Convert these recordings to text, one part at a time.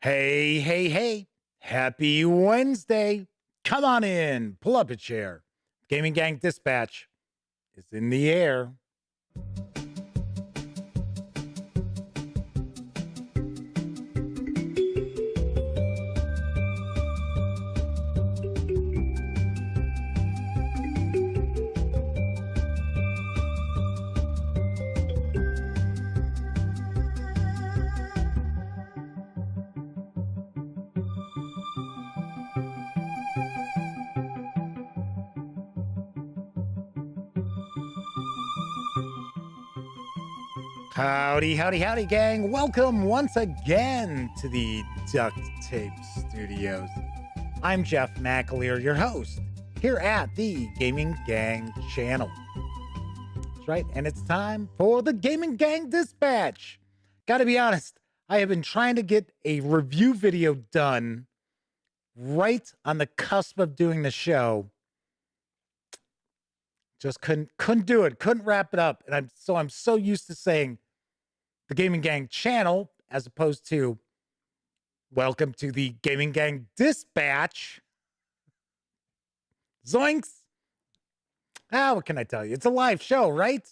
Hey, hey, hey. Happy Wednesday. Come on in. Pull up a chair. Gaming Gang Dispatch is in the air. Howdy, howdy, howdy, gang. Welcome once again to the Duct Tape Studios. I'm Jeff McAleer, your host, here at the Gaming Gang channel. That's right, and it's time for the Gaming Gang Dispatch. Gotta be honest, I have been trying to get a review video done right on the cusp of doing the show. Just couldn't do it, couldn't wrap it up. And I'm so used to saying the Gaming Gang channel as opposed to welcome to the Gaming Gang Dispatch. Zoinks. What can I tell you? It's a live show, right?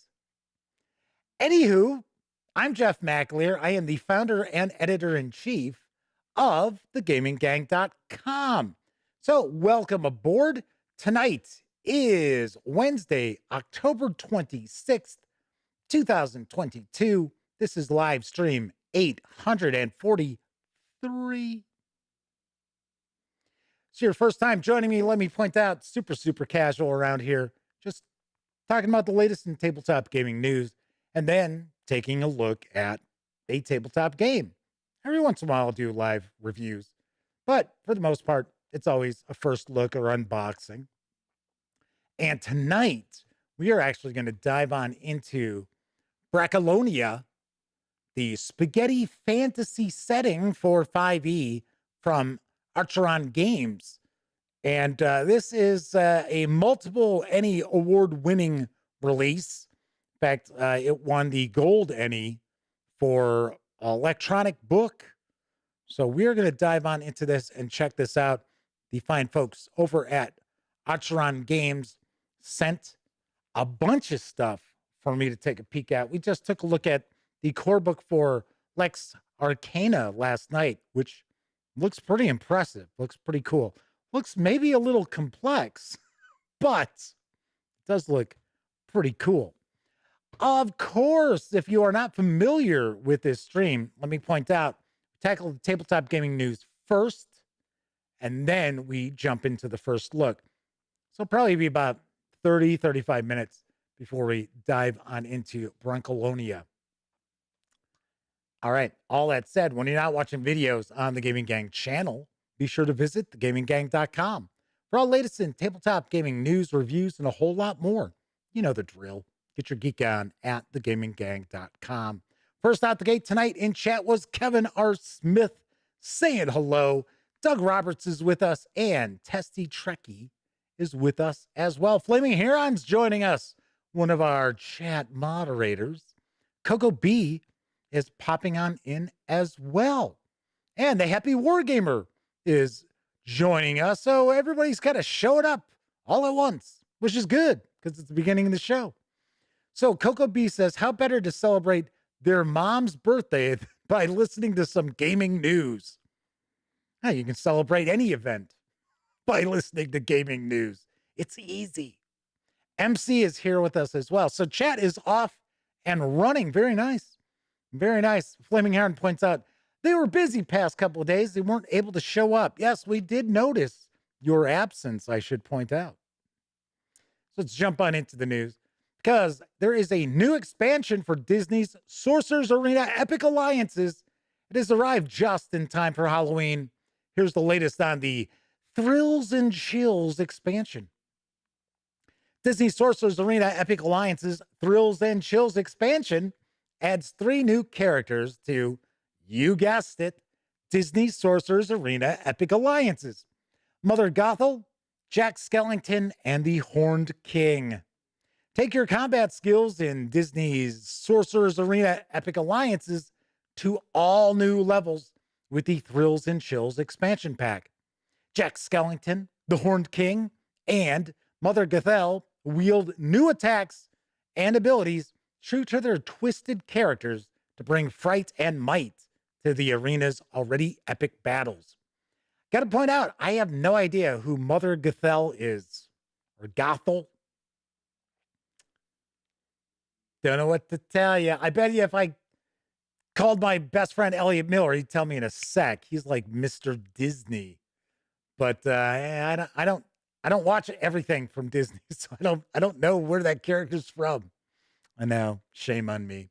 Anywho, I'm Jeff McAleer. I am the founder and editor-in-chief of thegaminggang.com. So welcome aboard. Tonight is Wednesday, October 26th, 2022. This is live stream 843. So your first time joining me, let me point out, super casual around here. Just talking about the latest in tabletop gaming news and then taking a look at a tabletop game. Every once in a while I'll do live reviews, but for the most part, it's always a first look or unboxing. And tonight, we are actually going to dive on into Brancalonia, the spaghetti fantasy setting for 5e from Acheron Games. And this is a multiple ENnie award-winning release. In fact, it won the Gold ENnie for electronic book. So we're going to dive on into this and check this out. The fine folks over at Acheron Games sent a bunch of stuff for me to take a peek at. We just took a look at the core book for Lex Arcana last night, which looks pretty impressive, looks pretty cool. Looks maybe a little complex, but it does look pretty cool. Of course, if you are not familiar with this stream, let me point out, we tackle the tabletop gaming news first, and then we jump into the first look. So probably be about 35 minutes before we dive on into Brancalonia. All right. All that said, when you're not watching videos on the Gaming Gang channel, be sure to visit thegaminggang.com for all latest in tabletop gaming news, reviews, and a whole lot more. You know the drill. Get your geek on at thegaminggang.com. First out the gate tonight in chat was Kevin R. Smith saying hello. Doug Roberts is with us, and Testy Trekkie is with us as well. Flaming Heron's joining us, one of our chat moderators. Coco B is popping on in as well. And the Happy Wargamer is joining us. So everybody's kind of showing up all at once, which is good because it's the beginning of the show. So Coco B says, how better to celebrate their mom's birthday by listening to some gaming news? You can celebrate any event by listening to gaming news. It's easy. MC is here with us as well. So chat is off and running. Very nice. Very nice. Flaming Heron points out they were busy past couple of days. They weren't able to show up. Yes, we did notice your absence, I should point out. So let's jump on into the news because there is a new expansion for Disney's Sorcerer's Arena Epic Alliances. It has arrived just in time for Halloween. Here's the latest on the Thrills and Chills expansion. Disney Sorcerer's Arena Epic Alliance's Thrills and Chills expansion adds 3 new characters to, you guessed it, Disney Sorcerer's Arena Epic Alliances. Mother Gothel, Jack Skellington, and the Horned King. Take your combat skills in Disney's Sorcerer's Arena Epic Alliances to all new levels with the Thrills and Chills expansion pack. Jack Skellington, the Horned King, and Mother Gothel wield new attacks and abilities true to their twisted characters to bring fright and might to the arena's already epic battles. Gotta point out, I have no idea who Mother Gothel is, or Gothel. Don't know what to tell you. I bet you if I called my best friend Elliot Miller, he'd tell me in a sec. He's like Mr. Disney, but I don't watch everything from Disney, so I don't know where that character's from. I know, shame on me.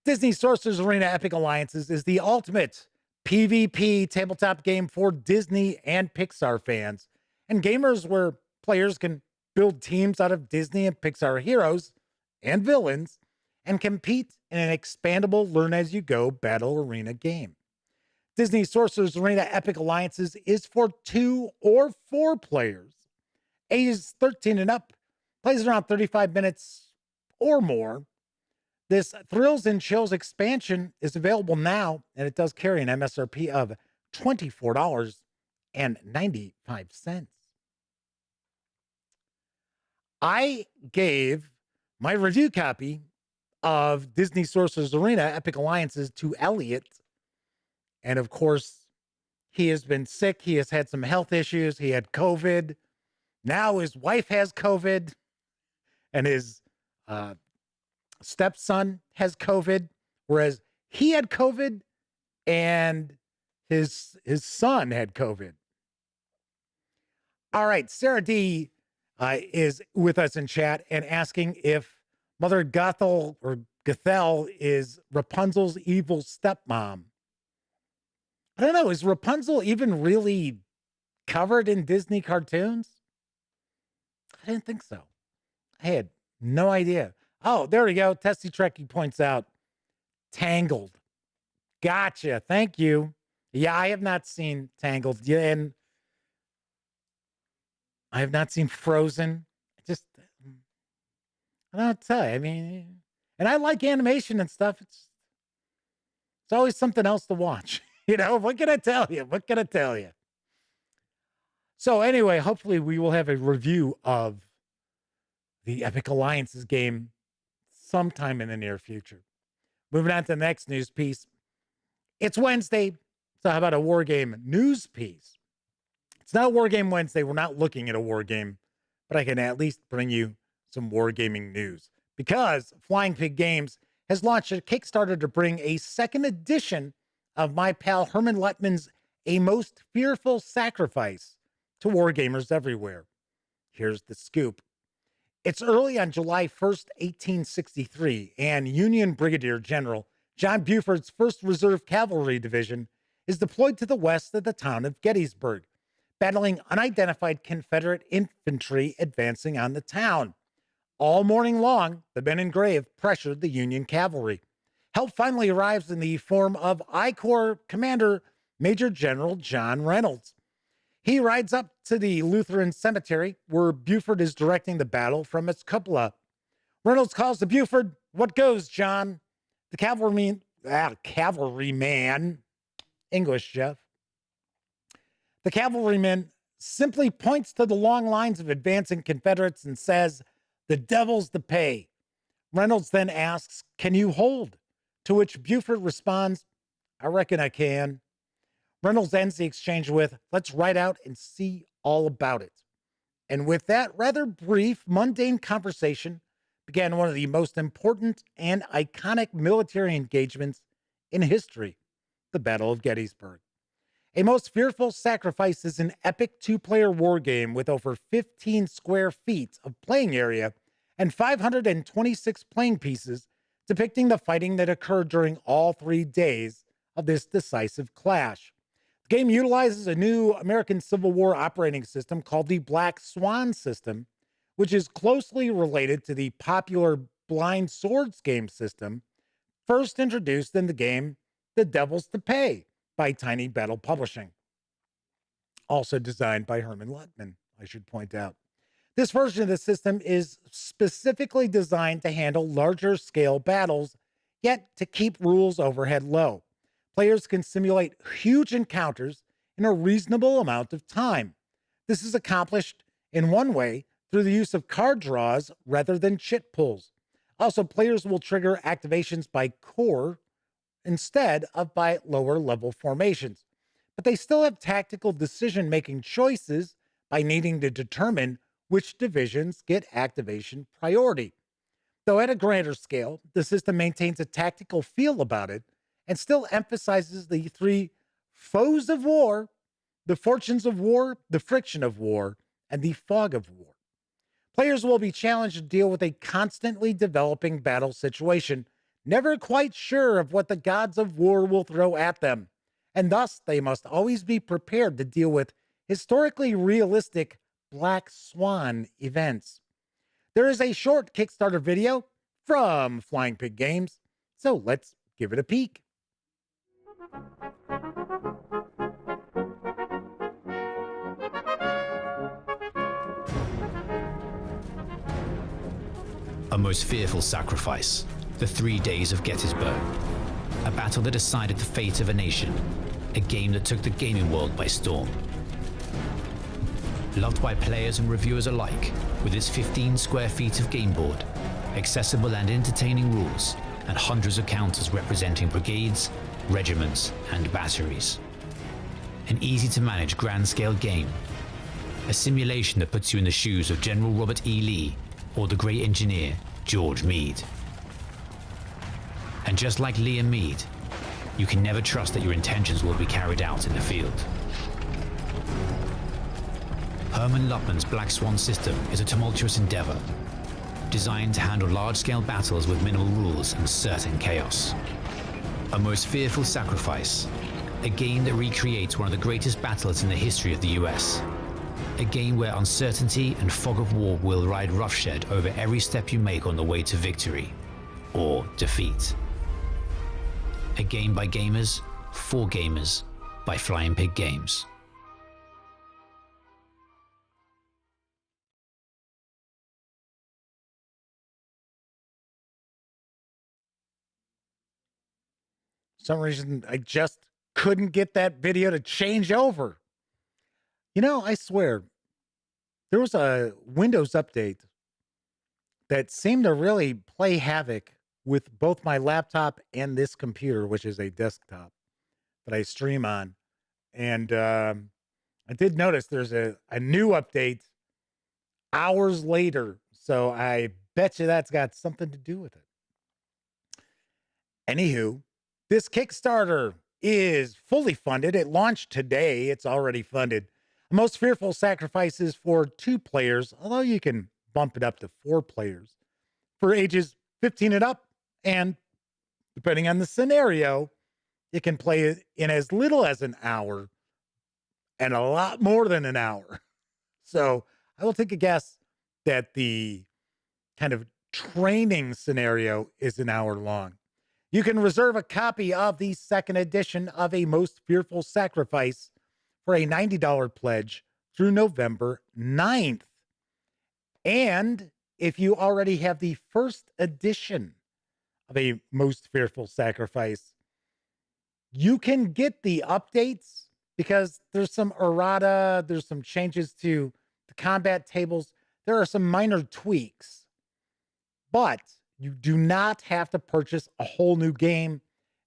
Disney Sorcerer's Arena Epic Alliances is the ultimate PvP tabletop game for Disney and Pixar fans, and gamers where players can build teams out of Disney and Pixar heroes and villains and compete in an expandable learn-as-you-go battle arena game. Disney Sorcerer's Arena Epic Alliances is for 2 or 4 players, ages 13 and up, plays around 35 minutes or more. This Thrills and Chills expansion is available now, and it does carry an MSRP of $24.95. I gave my review copy of Disney Sorcerer's Arena Epic Alliances to Elliot. And of course, he has been sick. He has had some health issues. He had COVID. Now his wife has COVID, and his stepson has COVID, whereas he had COVID and his son had COVID. All right, Sarah D is with us in chat and asking if Mother Gothel or Gothel is Rapunzel's evil stepmom. I don't know. Is Rapunzel even really covered in Disney cartoons? I didn't think so. I had no idea. Oh, there we go. Testy Trekkie points out Tangled. Gotcha. Thank you. Yeah, I have not seen Tangled. Yeah, and I have not seen Frozen. I don't tell you. I mean, and I like animation and stuff. It's always something else to watch. You know, what can I tell you? What can I tell you? So anyway, hopefully we will have a review of the Epic Alliances game sometime in the near future. Moving on to the next news piece. It's Wednesday, so how about a war game news piece? It's not a war game Wednesday. We're not looking at a war game, but I can at least bring you some wargaming news because Flying Pig Games has launched a Kickstarter to bring a second edition of my pal Herman Lettman's A Most Fearful Sacrifice to wargamers everywhere. Here's the scoop. It's early on July 1st, 1863, and Union Brigadier General John Buford's 1st Reserve Cavalry Division is deployed to the west of the town of Gettysburg, battling unidentified Confederate infantry advancing on the town. All morning long, the men in gray have pressured the Union cavalry. Help finally arrives in the form of I Corps Commander Major General John Reynolds. He rides up to the Lutheran cemetery where Buford is directing the battle from its cupola. Reynolds calls to Buford, "What goes, John?" The cavalryman, English, Jeff. The cavalryman simply points to the long lines of advancing Confederates and says, "The devil's to pay." Reynolds then asks, "Can you hold?" To which Buford responds, "I reckon I can." Reynolds ends the exchange with, "Let's ride out and see all about it." And with that rather brief, mundane conversation began one of the most important and iconic military engagements in history, the Battle of Gettysburg. A Most Fearful Sacrifice is an epic 2-player war game with over 15 square feet of playing area and 526 playing pieces depicting the fighting that occurred during all 3 days of this decisive clash. The game utilizes a new American Civil War operating system called the Black Swan system, which is closely related to the popular Blind Swords game system, first introduced in the game The Devil's to Pay by Tiny Battle Publishing. Also designed by Herman Lettman, I should point out. This version of the system is specifically designed to handle larger scale battles, yet to keep rules overhead low. Players can simulate huge encounters in a reasonable amount of time. This is accomplished in one way through the use of card draws rather than chit pulls. Also, players will trigger activations by core instead of by lower level formations. But they still have tactical decision making choices by needing to determine which divisions get activation priority. Though at a grander scale, the system maintains a tactical feel about it and still emphasizes the three foes of war: the fortunes of war, the friction of war, and the fog of war. Players will be challenged to deal with a constantly developing battle situation, never quite sure of what the gods of war will throw at them, and thus they must always be prepared to deal with historically realistic Black Swan events. There is a short Kickstarter video from Flying Pig Games, so let's give it a peek. A most fearful sacrifice, the 3 days of Gettysburg. A battle that decided the fate of a nation, a game that took the gaming world by storm. Loved by players and reviewers alike, with its 15 square feet of game board, accessible and entertaining rules, and hundreds of counters representing brigades, regiments, and batteries. An easy-to-manage grand-scale game, a simulation that puts you in the shoes of General Robert E. Lee or the great engineer George Meade. And just like Lee and Meade, you can never trust that your intentions will be carried out in the field. Herman Luttman's Black Swan system is a tumultuous endeavor, designed to handle large-scale battles with minimal rules and certain chaos. A most fearful sacrifice, a game that recreates one of the greatest battles in the history of the US. A game where uncertainty and fog of war will ride roughshod over every step you make on the way to victory or defeat. A game by gamers, for gamers, by Flying Pig Games. For some reason, I just couldn't get that video to change over. You know, I swear, there was a Windows update that seemed to really play havoc with both my laptop and this computer, which is a desktop that I stream on. And I did notice there's a new update hours later. So I bet you that's got something to do with it. Anywho, this Kickstarter is fully funded. It launched today. It's already funded. Most Fearful Sacrifices for 2 players, although you can bump it up to 4 players, for ages 15 and up, and depending on the scenario, you can play it in as little as an hour and a lot more than an hour. So I will take a guess that the kind of training scenario is an hour long. You can reserve a copy of the second edition of A Most Fearful Sacrifice for a $90 pledge through November 9th. And if you already have the first edition of A Most Fearful Sacrifice, you can get the updates because there's some errata, there's some changes to the combat tables. There are some minor tweaks, but you do not have to purchase a whole new game.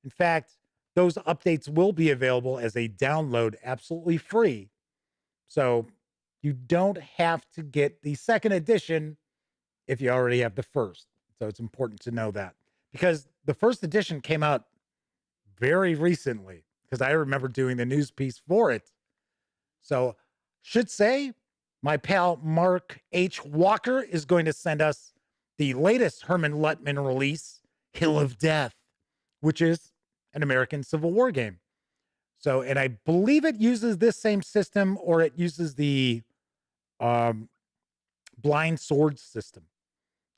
In fact, those updates will be available as a download absolutely free. So you don't have to get the second edition if you already have the first. So it's important to know that because the first edition came out very recently because I remember doing the news piece for it. So should say my pal Mark H. Walker is going to send us the latest Herman Luttman release, Hill of Death, which is an American Civil War game. So, and I believe it uses this same system or it uses the blind sword system.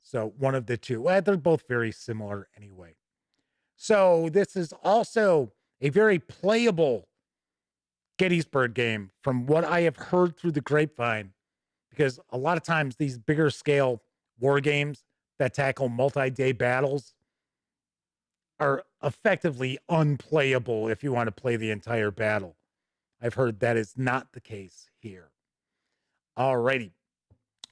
So one of the two. Well, they're both very similar anyway. So this is also a very playable Gettysburg game from what I have heard through the grapevine, because a lot of times these bigger scale war games that tackle multi-day battles, are effectively unplayable if you want to play the entire battle. I've heard that is not the case here. Alrighty.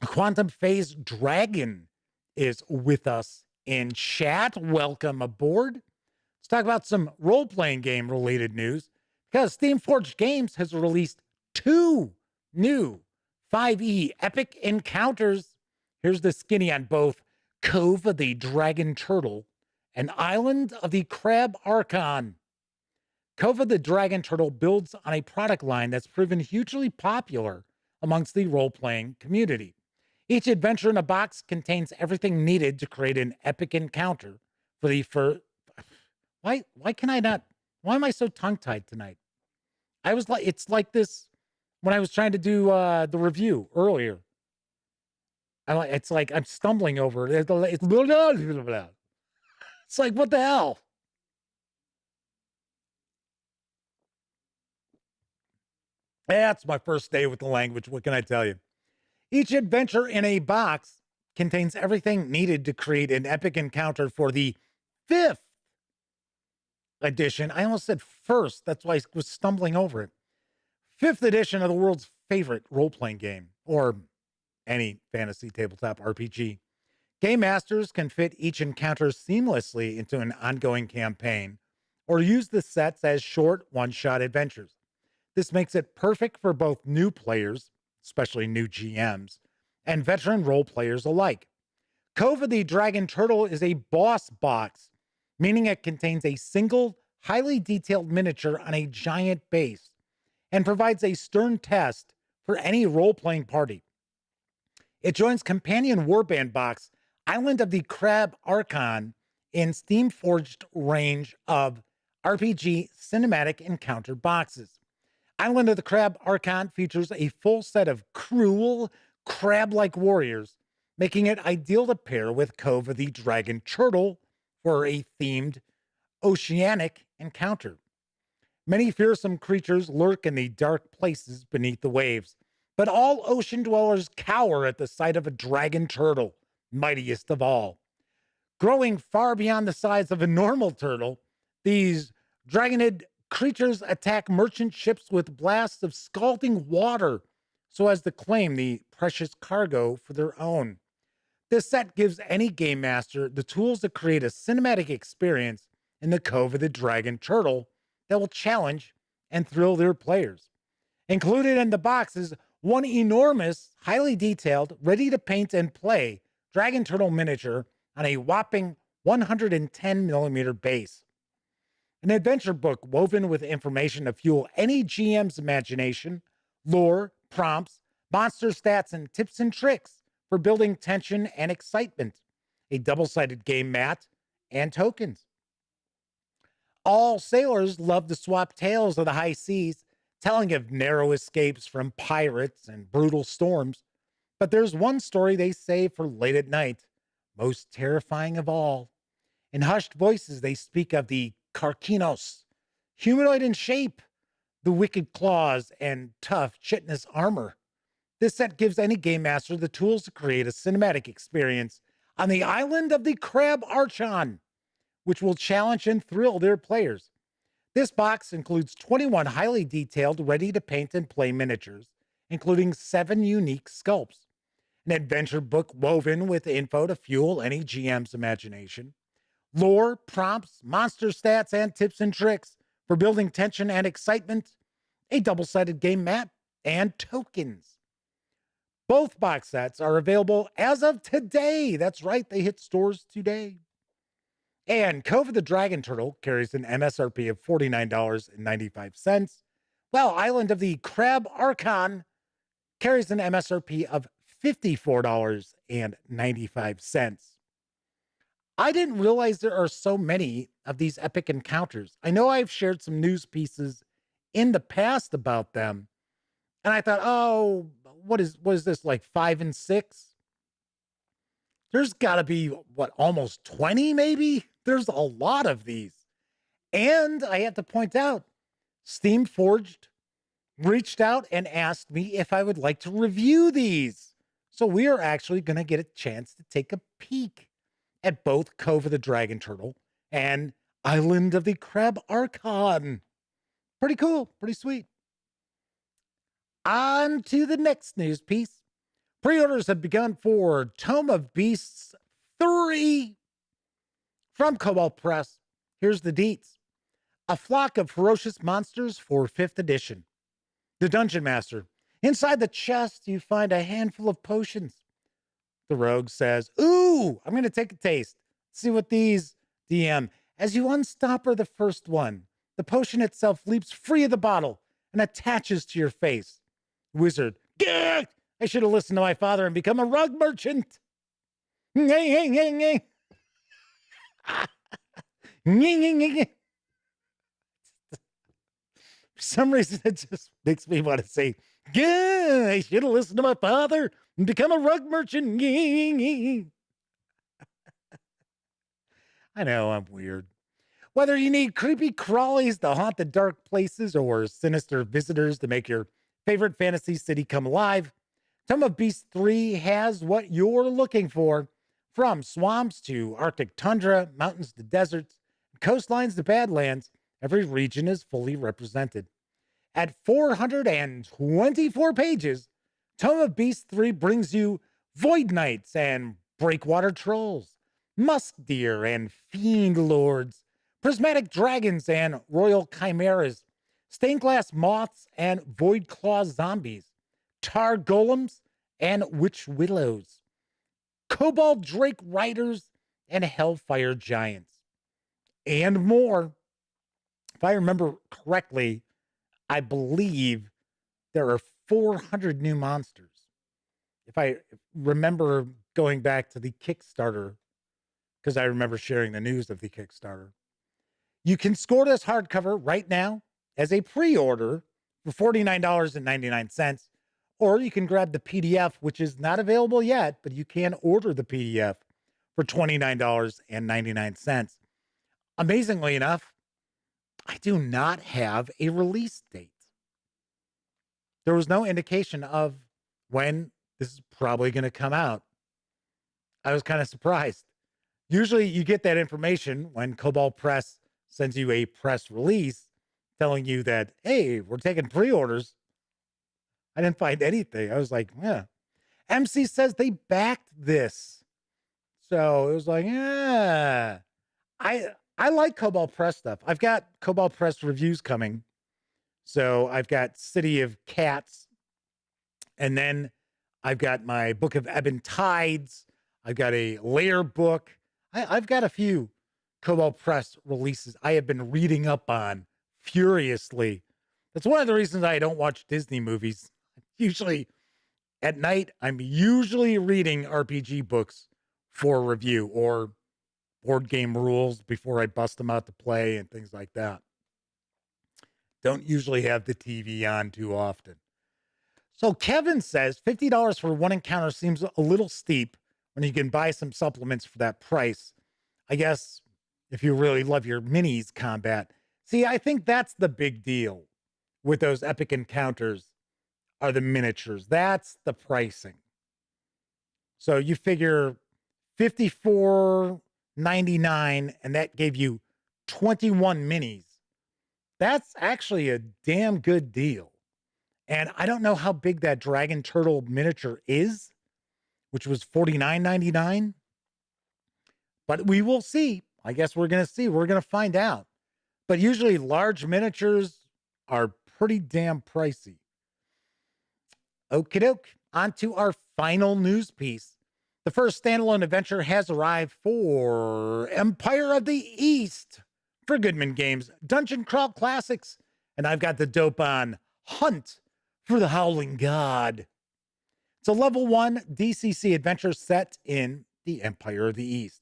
Quantum Phase Dragon is with us in chat. Welcome aboard. Let's talk about some role-playing game related news because Steamforged Games has released 2 new 5e epic encounters. Here's the skinny on both: Cove of the Dragon Turtle and Island of the Crab Archon. Cove of the Dragon Turtle builds on a product line that's proven hugely popular amongst the role-playing community. Each adventure in a box contains everything needed to create an epic encounter for the first. Why can I not? Why am I so tongue-tied tonight? I was like, it's like this when I was trying to do the review earlier. It's like I'm stumbling over it. It's like, what the hell? That's my first day with the language. What can I tell you? Each adventure in a box contains everything needed to create an epic encounter for the 5th edition. I almost said first. That's why I was stumbling over it. 5th edition of the world's favorite role-playing game, or any fantasy tabletop RPG. Game masters can fit each encounter seamlessly into an ongoing campaign, or use the sets as short one-shot adventures. This makes it perfect for both new players, especially new GMs, and veteran role players alike. Cove of the Dragon Turtle is a boss box, meaning it contains a single, highly detailed miniature on a giant base, and provides a stern test for any role-playing party. It joins companion warband box Island of the Crab Archon in Steamforged range of RPG cinematic encounter boxes. Island of the Crab Archon features a full set of cruel, crab-like warriors, making it ideal to pair with Cove of the Dragon Turtle for a themed oceanic encounter. Many fearsome creatures lurk in the dark places beneath the waves, but all ocean dwellers cower at the sight of a dragon turtle, mightiest of all. Growing far beyond the size of a normal turtle, these dragonid creatures attack merchant ships with blasts of scalding water so as to claim the precious cargo for their own. This set gives any game master the tools to create a cinematic experience in the Cove of the Dragon Turtle that will challenge and thrill their players. Included in the box is one enormous, highly detailed, ready to paint and play Dragon Turtle miniature on a whopping 110mm base. An adventure book woven with information to fuel any GM's imagination, lore, prompts, monster stats, and tips and tricks for building tension and excitement. A double-sided game mat and tokens. All sailors love to swap tales of the high seas, telling of narrow escapes from pirates and brutal storms. But there's one story they save for late at night, most terrifying of all. In hushed voices, they speak of the Karkinos, humanoid in shape, the wicked claws, and tough chitinous armor. This set gives any game master the tools to create a cinematic experience on the Island of the Crab Archon, which will challenge and thrill their players. This box includes 21 highly detailed, ready-to-paint and play miniatures, including 7 unique sculpts, an adventure book woven with info to fuel any GM's imagination, lore, prompts, monster stats, and tips and tricks for building tension and excitement, a double-sided game map, and tokens. Both box sets are available as of today. That's right, they hit stores today. And Cove of the Dragon Turtle carries an MSRP of $49.95, while Island of the Crab Archon carries an MSRP of $54.95. I didn't realize there are so many of these epic encounters. I know I've shared some news pieces in the past about them, and I thought, oh, what is this, like 5 and 6? There's got to be, what, almost 20 maybe? There's a lot of these. And I have to point out, Steamforged reached out and asked me if I would like to review these. So we are actually going to get a chance to take a peek at both Cove of the Dragon Turtle and Island of the Crab Archon. Pretty cool, pretty sweet. On to the next news piece. Pre-orders have begun for Tome of Beasts 3 from Kobold Press. Here's the deets. A flock of ferocious monsters for 5th edition. The Dungeon Master. Inside the chest, you find a handful of potions. The rogue says, "Ooh, I'm going to take a taste. See what these DM." As you unstopper the first one, the potion itself leaps free of the bottle and attaches to your face. Wizard, "Gah! I should have listened to my father and become a rug merchant." For some reason, it just makes me want to say, "Gah! I should have listened to my father and become a rug merchant." I know, I'm weird. Whether you need creepy crawlies to haunt the dark places or sinister visitors to make your favorite fantasy city come alive, Tome of Beasts 3 has what you're looking for. From swamps to Arctic tundra, mountains to deserts, coastlines to badlands, every region is fully represented. At 424 pages, Tome of Beasts 3 brings you Void Knights and Breakwater Trolls, Musk Deer and Fiend Lords, Prismatic Dragons and Royal Chimeras, Stained Glass Moths and Void Claw Zombies, Tar Golems and Witch Willows, Kobold Drake Riders and Hellfire Giants, and more. If I remember correctly, I believe there are 400 new monsters. If I remember going back to the Kickstarter, because I remember sharing the news of the Kickstarter, you can score this hardcover right now as a pre-order for $49.99, or you can grab the PDF, which is not available yet, but you can order the PDF for $29.99. Amazingly enough, I do not have a release date. There was no indication of when this is probably going to come out. I was kind of surprised. Usually you get that information when Kobold Press sends you a press release telling you that, hey, we're taking pre-orders. I didn't find anything. I was like, yeah. MC says they backed this. So it was like, yeah. I like Kobold Press stuff. I've got Kobold Press reviews coming. So I've got City of Cats. And then I've got my Book of Ebon Tides. I've got a Lair book. I've got a few Kobold Press releases I have been reading up on furiously. That's one of the reasons I don't watch Disney movies. Usually at night, I'm usually reading RPG books for review or board game rules before I bust them out to play and things like that. Don't usually have the TV on too often. So Kevin says $50 for one encounter seems a little steep when you can buy some supplements for that price. I guess if you really love your minis combat. See, I think that's the big deal with those epic encounters are the miniatures. That's the pricing. So you figure $54.99 and that gave you 21 minis. That's actually a damn good deal. And I don't know how big that dragon turtle miniature is, which was $49.99. But we will see. I guess we're going to see. We're going to find out. But usually large miniatures are pretty damn pricey. Okie doke. On to our final news piece. The first standalone adventure has arrived for Empire of the East for Goodman Games Dungeon Crawl Classics. And I've got the dope on Hunt for the Howling God. It's a level 1 DCC adventure set in the Empire of the East.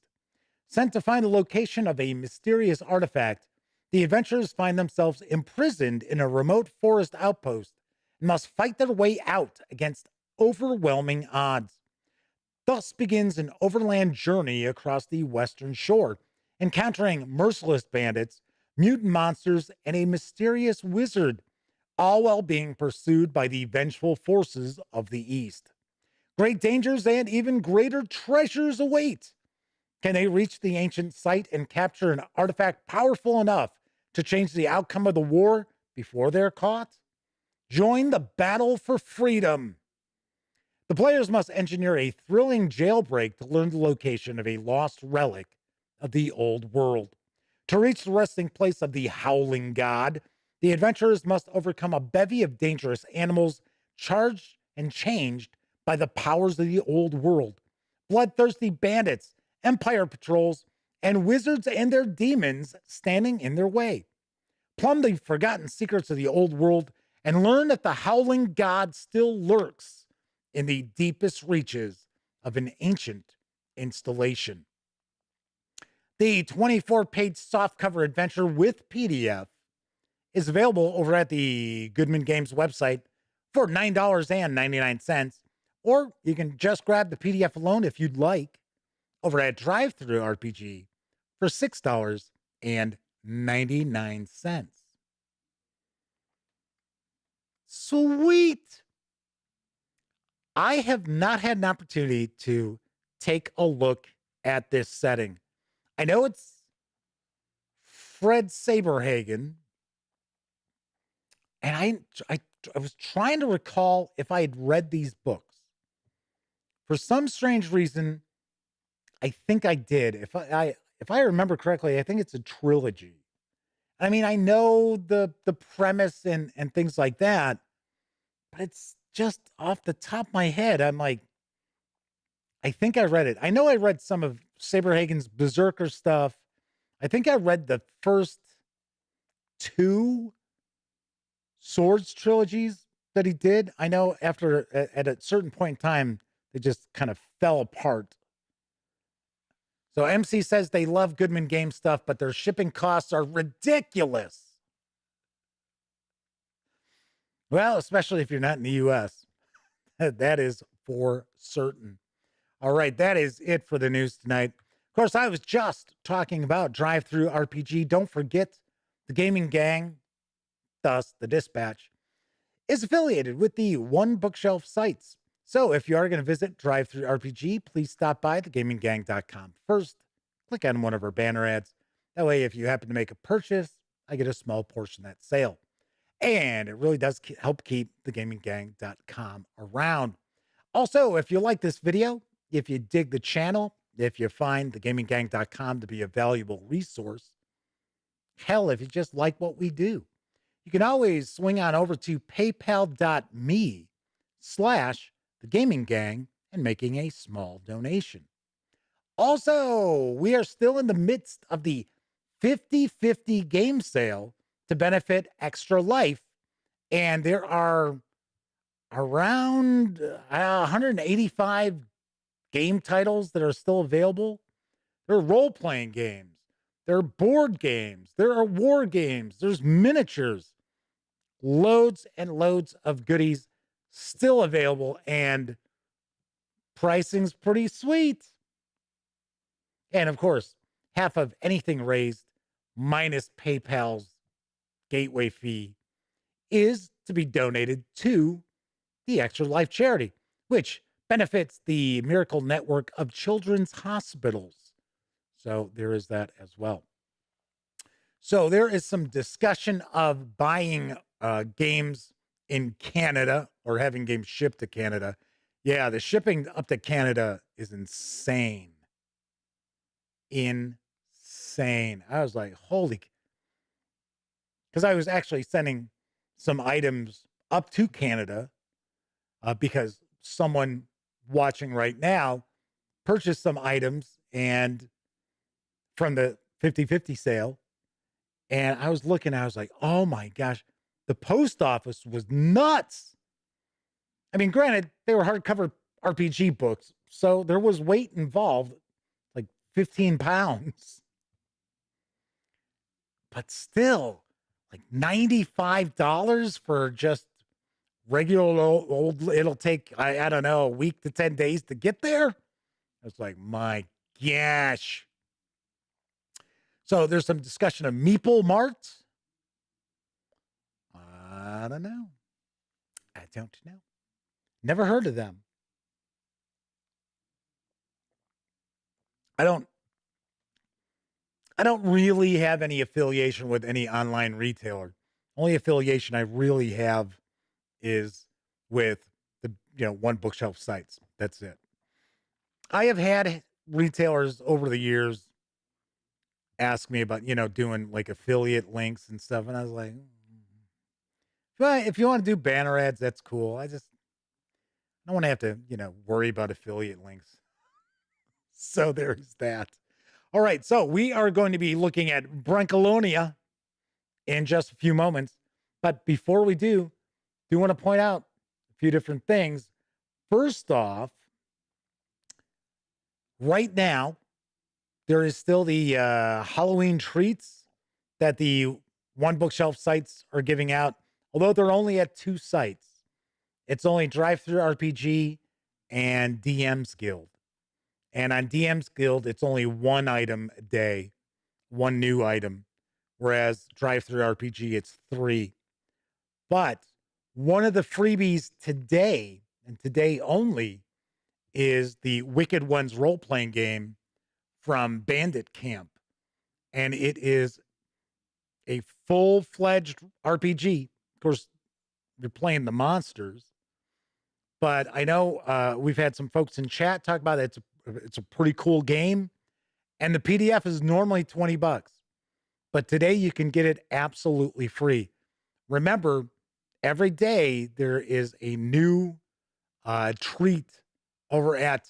Sent to find the location of a mysterious artifact, the adventurers find themselves imprisoned in a remote forest outpost and must fight their way out against overwhelming odds. Thus begins an overland journey across the western shore, encountering merciless bandits, mutant monsters, and a mysterious wizard, all while being pursued by the vengeful forces of the East. Great dangers and even greater treasures await. Can they reach the ancient site and capture an artifact powerful enough to change the outcome of the war before they're caught? Join the battle for freedom. The players must engineer a thrilling jailbreak to learn the location of a lost relic of the old world. To reach the resting place of the Howling God, the adventurers must overcome a bevy of dangerous animals charged and changed by the powers of the old world. Bloodthirsty bandits, empire patrols, and wizards and their demons standing in their way. Plumb the forgotten secrets of the old world and learn that the Howling God still lurks in the deepest reaches of an ancient installation. The 24-page softcover adventure with PDF is available over at the Goodman Games website for $9.99, or you can just grab the PDF alone if you'd like over at DriveThruRPG for $6.99. Sweet. I have not had an opportunity to take a look at this setting. I know it's Fred Saberhagen, and I was trying to recall if I had read these books. For some strange reason, I think I did. If I remember correctly, I think it's a trilogy. I mean, I know the premise and things like that, but it's just off the top of my head. I'm like, I think I read it. I know I read some of Saberhagen's Berserker stuff. I think I read the first two Swords trilogies that he did. I know after at a certain point in time, they just kind of fell apart. So MC says they love Goodman Games stuff, but their shipping costs are ridiculous. Well, especially if you're not in the US. That is for certain. All right, that is it for the news tonight. Of course, I was just talking about DriveThruRPG. Don't forget, the Gaming Gang, thus the Dispatch, is affiliated with the One Bookshelf sites. So if you are going to visit DriveThruRPG, please stop by thegaminggang.com first. Click on one of our banner ads. That way, if you happen to make a purchase, I get a small portion of that sale. And it really does help keep thegaminggang.com around. Also, if you like this video, if you dig the channel, if you find thegaminggang.com to be a valuable resource, hell, if you just like what we do, you can always swing on over to paypal.me/thegaminggang and making a small donation. Also, we are still in the midst of the 50/50 game sale to benefit Extra Life, and there are around 185 game titles that are still available. There are role-playing games. There are board games. There are war games. There's miniatures. Loads and loads of goodies still available, and pricing's pretty sweet. And of course, half of anything raised minus PayPal's gateway fee is to be donated to the Extra Life charity, which benefits the Miracle Network of Children's Hospitals. So there is that as well. So there is some discussion of buying games in Canada or having games shipped to Canada. Yeah, the shipping up to Canada is insane. Insane. I was like, holy. Because I was actually sending some items up to Canada because someone watching right now purchased some items and from the 50/50 sale. And I was looking, I was like, oh my gosh, the post office was nuts. I mean, granted, they were hardcover RPG books, so there was weight involved, like 15 pounds. But still, like $95 for just regular old it'll take, I don't know, a week to 10 days to get there. I was like, my gosh. So there's some discussion of Meeple Mart. I don't know. I don't know. Never heard of them. I don't I don't really have any affiliation with any online retailer. Only affiliation I really have is with the one bookshelf sites. That's it. I have had retailers over the years ask me about, doing like affiliate links and stuff. And I was like, well, if you want to do banner ads, that's cool. I don't want to have to, worry about affiliate links. So there's that. All right. So we are going to be looking at Brancalonia in just a few moments. But before we do want to point out a few different things. First off, right now, there is still the Halloween treats that the one bookshelf sites are giving out, although they're only at 2 sites. It's only DriveThruRPG and DMs Guild. And on DMs Guild, it's only 1 item a day, 1 new item, whereas DriveThruRPG, it's 3. But one of the freebies today, and today only, is the Wicked Ones role-playing game from Bandit Camp. And it is a full-fledged RPG. Of course, you're playing the monsters. But I know we've had some folks in chat talk about it. It's a pretty cool game. And the PDF is normally $20. But today you can get it absolutely free. Remember, every day there is a new treat over at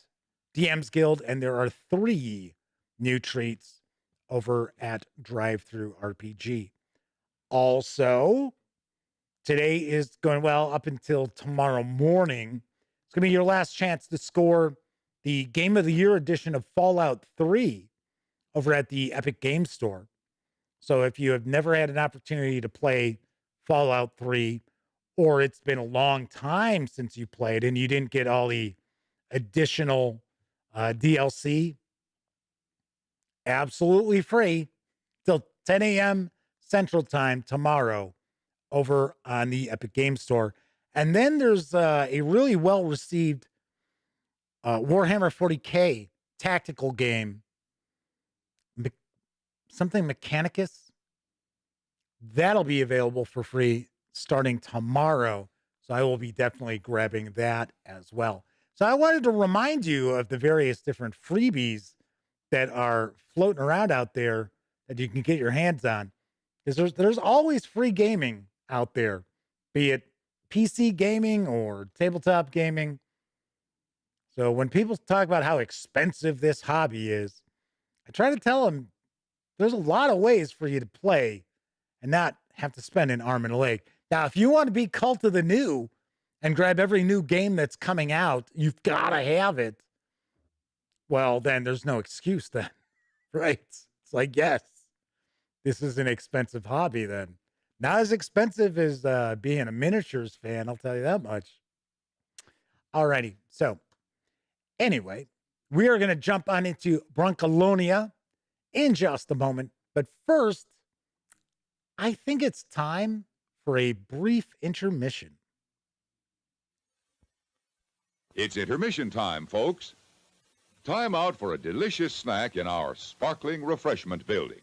DMs Guild, and there are 3 new treats over at DriveThruRPG. Also, today is going well up until tomorrow morning. It's going to be your last chance to score the Game of the Year edition of Fallout 3 over at the Epic Games Store. So if you have never had an opportunity to play Fallout 3, or it's been a long time since you played and you didn't get all the additional DLC, absolutely free till 10 a.m. Central Time tomorrow over on the Epic Games Store. And then there's a really well-received Warhammer 40K tactical game, something Mechanicus. That'll be available for free starting tomorrow. So I will be definitely grabbing that as well. So I wanted to remind you of the various different freebies that are floating around out there that you can get your hands on. Because there's always free gaming out there, be it PC gaming or tabletop gaming. So when people talk about how expensive this hobby is, I try to tell them there's a lot of ways for you to play and not have to spend an arm and a leg. Now, if you want to be Cult of the New and grab every new game that's coming out, you've got to have it. Well, then there's no excuse then, right? It's like, yes, this is an expensive hobby then. Not as expensive as being a miniatures fan, I'll tell you that much. Alrighty, so anyway, we are going to jump on into Brancalonia in just a moment. But first, I think it's time for a brief intermission. It's intermission time, folks. Time out for a delicious snack in our sparkling refreshment building.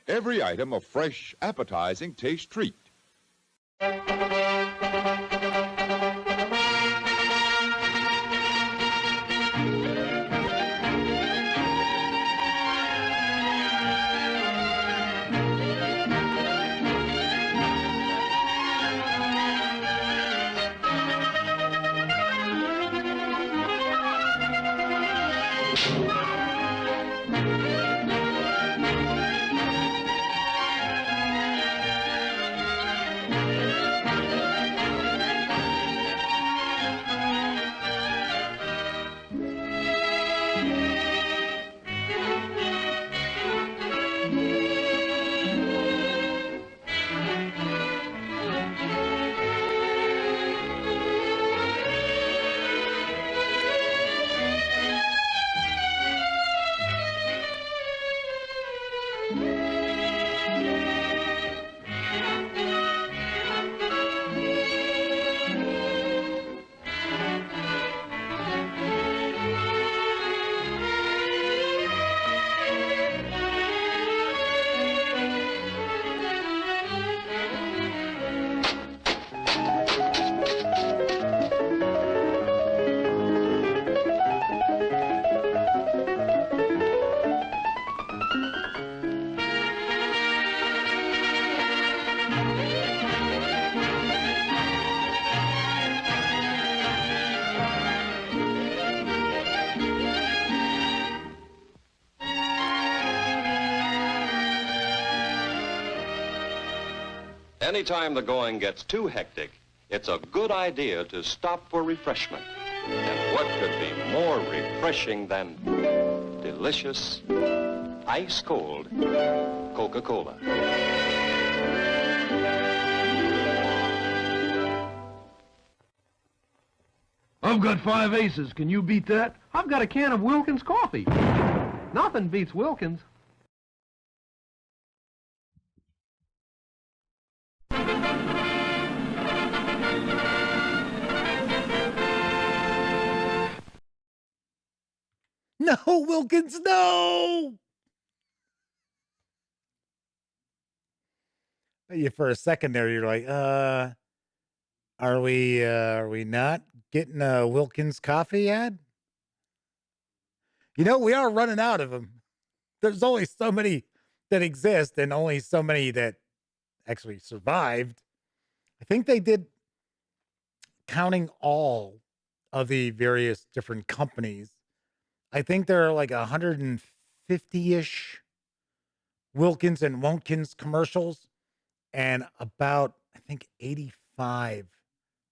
Every item a fresh, appetizing taste treat. Anytime the going gets too hectic, it's a good idea to stop for refreshment. And what could be more refreshing than delicious, ice-cold Coca-Cola? I've got 5 aces. Can you beat that? I've got a can of Wilkins coffee. Nothing beats Wilkins. No, Wilkins, no! For a second there, you're like, are we not getting a Wilkins coffee ad? You know, we are running out of them. There's only so many that exist and only so many that actually survived. I think they did, counting all of the various different companies, I think there are like 150-ish Wilkins and Wonkins commercials, and about, I think, 85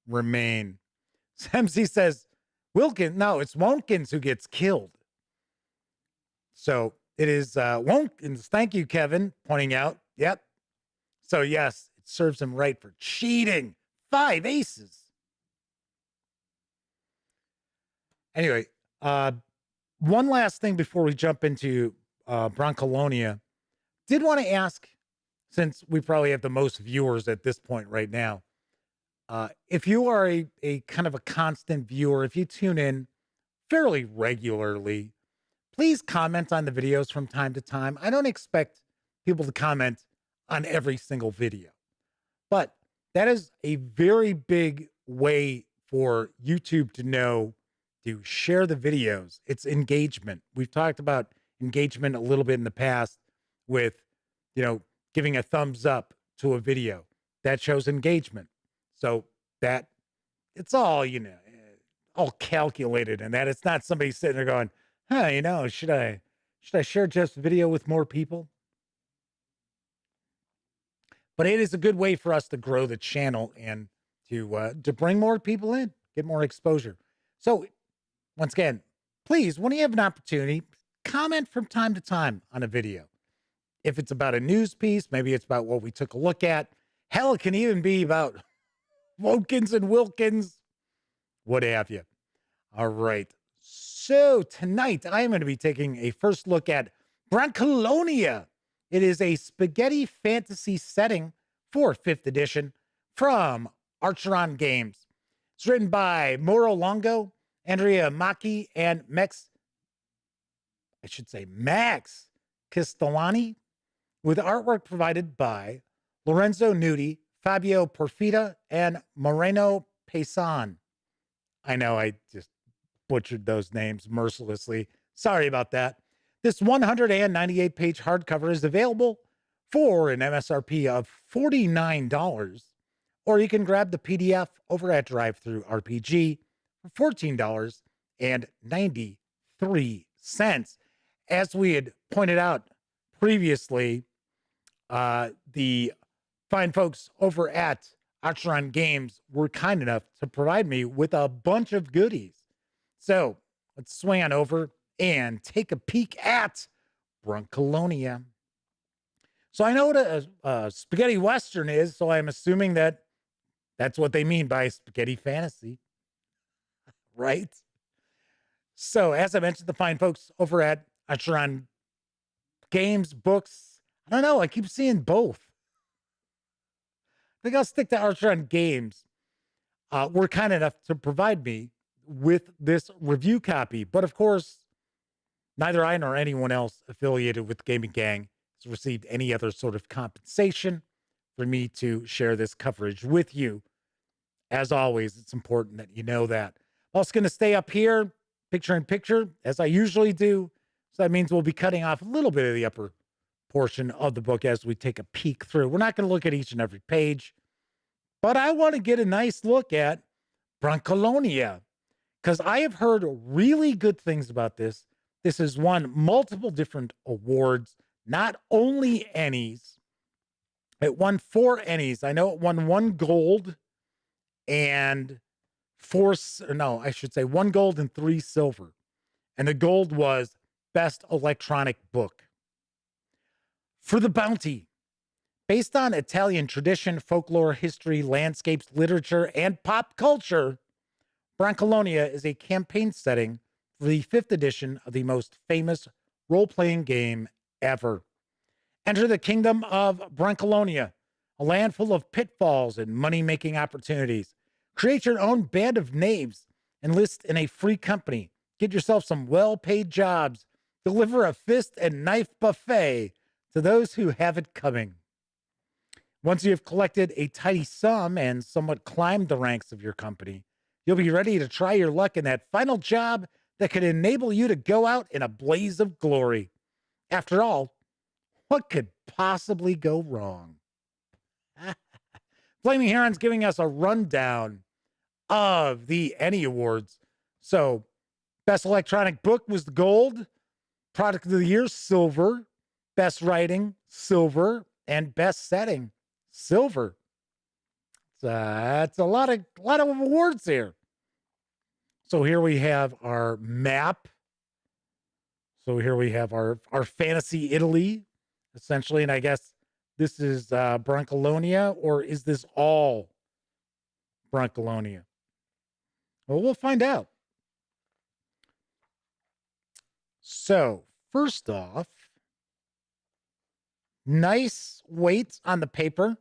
remain. Samsey says, Wilkins, no, it's Wonkins who gets killed. So it is Wonkins. Thank you, Kevin, pointing out. Yep. So yes, it serves him right for cheating. 5 aces. Anyway, one last thing before we jump into Brancalonia. Did want to ask, since we probably have the most viewers at this point right now, if you are a kind of a constant viewer, if you tune in fairly regularly, please comment on the videos from time to time. I don't expect people to comment on every single video, but that is a very big way for YouTube to know to share the videos. It's engagement. We've talked about engagement a little bit in the past with, you know, giving a thumbs up to a video. That shows engagement. So that it's all, you know, all calculated in that. It's not somebody sitting there going, you know, should I share Jeff's video with more people? But it is a good way for us to grow the channel and to bring more people in, get more exposure. So once again, please, when you have an opportunity, comment from time to time on a video. If it's about a news piece, maybe it's about what we took a look at. Hell, it can even be about Wonkins and Wilkins, what have you. All right. So tonight I am going to be taking a first look at Brancalonia. It is a spaghetti fantasy setting for 5th edition from Acheron Games. It's written by Mauro Longo, Andrea Macchi, and Max Castellani, with artwork provided by Lorenzo Nudi, Fabio Porfida, and Moreno Paysan. I know I just butchered those names mercilessly. Sorry about that. This 198-page hardcover is available for an MSRP of $49, or you can grab the PDF over at DriveThruRPG for $14.93. As we had pointed out previously, the fine folks over at Acheron Games were kind enough to provide me with a bunch of goodies. So let's swing on over and take a peek at Brancalonia. So I know what a spaghetti western is, so I'm assuming that that's what they mean by spaghetti fantasy, right? So as I mentioned, the fine folks over at Acheron Games, books, I don't know, I keep seeing both. I think I'll stick to Acheron Games. Were kind enough to provide me with this review copy, but of course, neither I nor anyone else affiliated with Gaming Gang has received any other sort of compensation for me to share this coverage with you. As always, it's important that you know that. I'm also going to stay up here, picture in picture, as I usually do. So that means we'll be cutting off a little bit of the upper portion of the book as we take a peek through. We're not going to look at each and every page, but I want to get a nice look at Brancalonia, because I have heard really good things about this. This has won multiple different awards, not only Ennies, It won 4 Ennies. I know it won 1 gold and 1 gold and 3 silver. And the gold was Best Electronic Book. For the bounty, based on Italian tradition, folklore, history, landscapes, literature, and pop culture, Brancalonia is a campaign setting for the 5th edition of the most famous role-playing game ever. Enter the kingdom of Brancalonia, a land full of pitfalls and money-making opportunities. Create your own band of knaves, enlist in a free company, get yourself some well-paid jobs, deliver a fist and knife buffet to those who have it coming. Once you have collected a tidy sum and somewhat climbed the ranks of your company, you'll be ready to try your luck in that final job that could enable you to go out in a blaze of glory. After all, what could possibly go wrong? Flaming Heron's giving us a rundown of the Ennie Awards. So, Best Electronic Book was the gold. Product of the Year, silver. Best Writing, silver. And Best Setting, silver. That's a lot of awards here. So here we have our map. So here we have our fantasy Italy, essentially. And I guess this is Brancalonia, or is this all Brancalonia? Well, we'll find out. So first off, nice weight on the paper.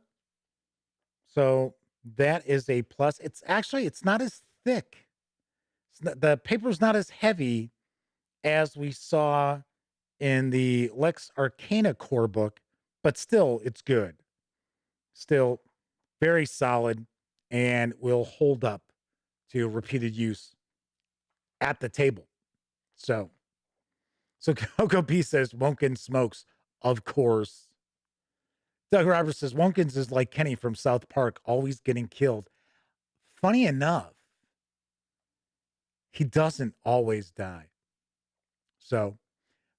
So that is a plus. It's not as thick. The paper's not as heavy as we saw in the Lex Arcana core book, but still, it's good. Still very solid and will hold up to repeated use at the table. So Coco P says, Wonkins smokes, of course. Doug Roberts says, Wonkins is like Kenny from South Park, always getting killed. Funny enough, he doesn't always die. So,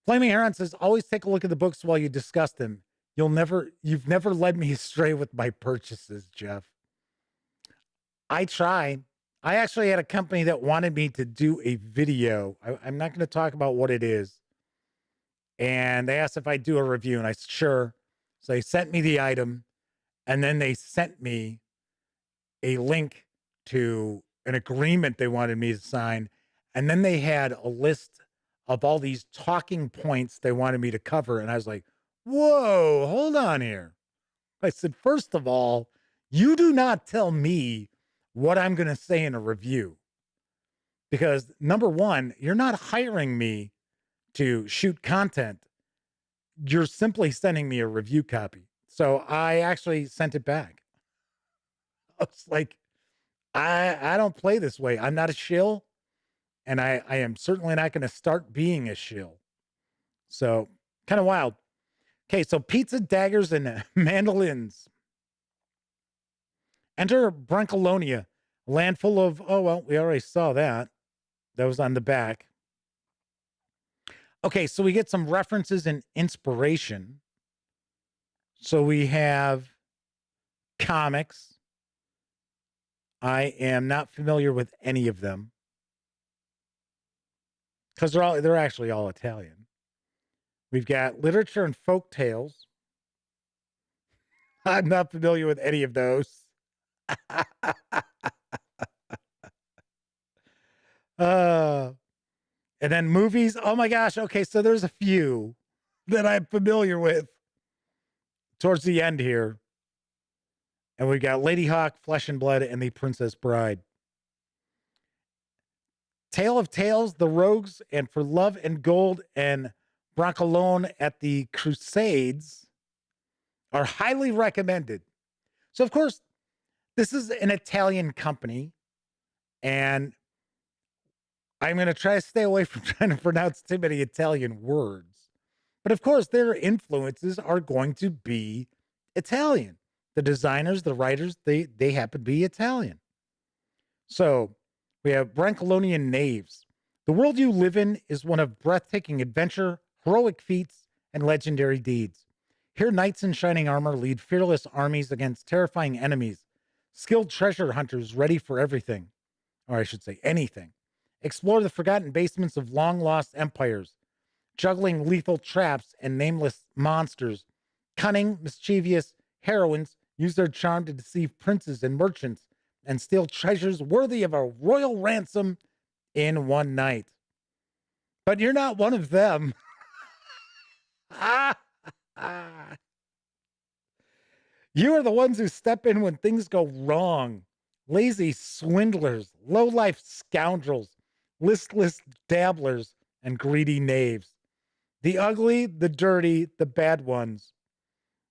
Flaming Heron says, always take a look at the books while you discuss them. You've never led me astray with my purchases, Jeff. I try. I actually had a company that wanted me to do a video. I'm not going to talk about what it is. And they asked if I'd do a review, and I said, sure. So they sent me the item, and then they sent me a link to an agreement they wanted me to sign. And then they had a list of all these talking points they wanted me to cover. And I was like, whoa, hold on here. I said, first of all, you do not tell me what I'm going to say in a review. Because number one, you're not hiring me to shoot content. You're simply sending me a review copy. So I actually sent it back. I was like, I don't play this way. I'm not a shill. And I am certainly not going to start being a shill. So kind of wild. Okay, so pizza, daggers, and mandolins. Enter Brancalonia, a land full of, oh, well, we already saw that. That was on the back. Okay, so we get some references and inspiration. So we have comics. I am not familiar with any of them because they're actually all Italian. We've got literature and folk tales. I'm not familiar with any of those. And then movies. Oh my gosh. Okay, so there's a few that I'm familiar with towards the end here. And we got Lady Hawk, Flesh and Blood, and The Princess Bride. Tale of Tales, The Rogues, and For Love and Gold, and Brancalone at the Crusades are highly recommended. So, of course, this is an Italian company, and I'm going to try to stay away from trying to pronounce too many Italian words. But, of course, their influences are going to be Italian. The designers, the writers, they happen to be Italian. So we have Brancalonian Knaves. The world you live in is one of breathtaking adventure, heroic feats, and legendary deeds. Here, knights in shining armor lead fearless armies against terrifying enemies, skilled treasure hunters ready for everything, or I should say anything. Explore the forgotten basements of long-lost empires, juggling lethal traps and nameless monsters. Cunning, mischievous heroines use their charm to deceive princes and merchants and steal treasures worthy of a royal ransom in one night. But you're not one of them. You are the ones who step in when things go wrong. Lazy swindlers, low-life scoundrels, listless dabblers, and greedy knaves. The ugly, the dirty, the bad ones.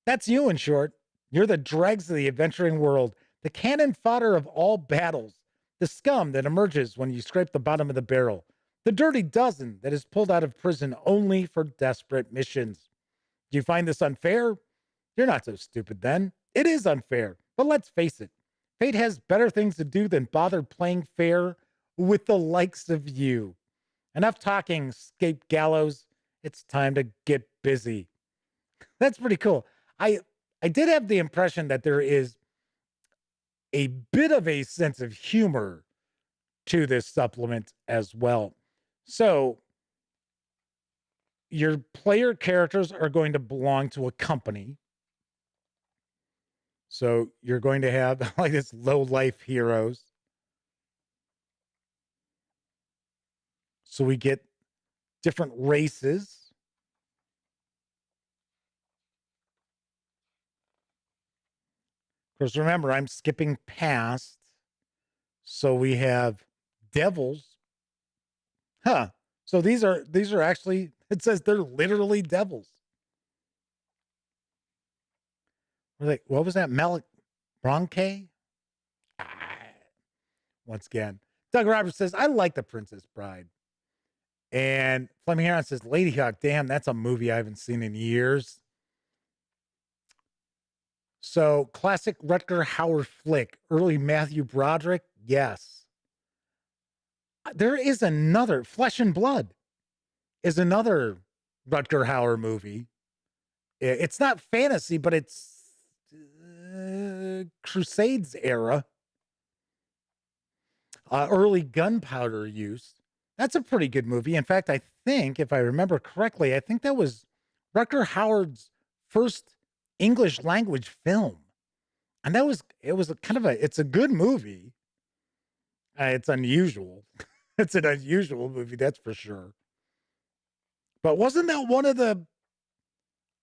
That's you, in short. You're the dregs of the adventuring world, the cannon fodder of all battles, the scum that emerges when you scrape the bottom of the barrel, the dirty dozen that is pulled out of prison only for desperate missions. Do you find this unfair? You're not so stupid then. It is unfair, but let's face it. Fate has better things to do than bother playing fair with the likes of you. Enough talking, Scape Gallows. It's time to get busy. That's pretty cool. I did have the impression that there is a bit of a sense of humor to this supplement as well. So your player characters are going to belong to a company. So you're going to have like this low-life heroes. So we get different races. Of course, remember, I'm skipping past. So we have devils. Huh. So these are actually, it says they're literally devils. Like, what was that? Bronte? Once again, Doug Roberts says, I like The Princess Bride. And Fleming Heron says, Lady Hawk, damn, that's a movie I haven't seen in years. So, classic Rutger Hauer flick, early Matthew Broderick, yes. There is another, Flesh and Blood is another Rutger Hauer movie. It's not fantasy, but it's Crusades era. Early gunpowder use. That's a pretty good movie. In fact, I think, if I remember correctly, I think that was Rutger Hauer's first English language film. And it was it's a good movie. It's unusual. It's an unusual movie, that's for sure. But wasn't that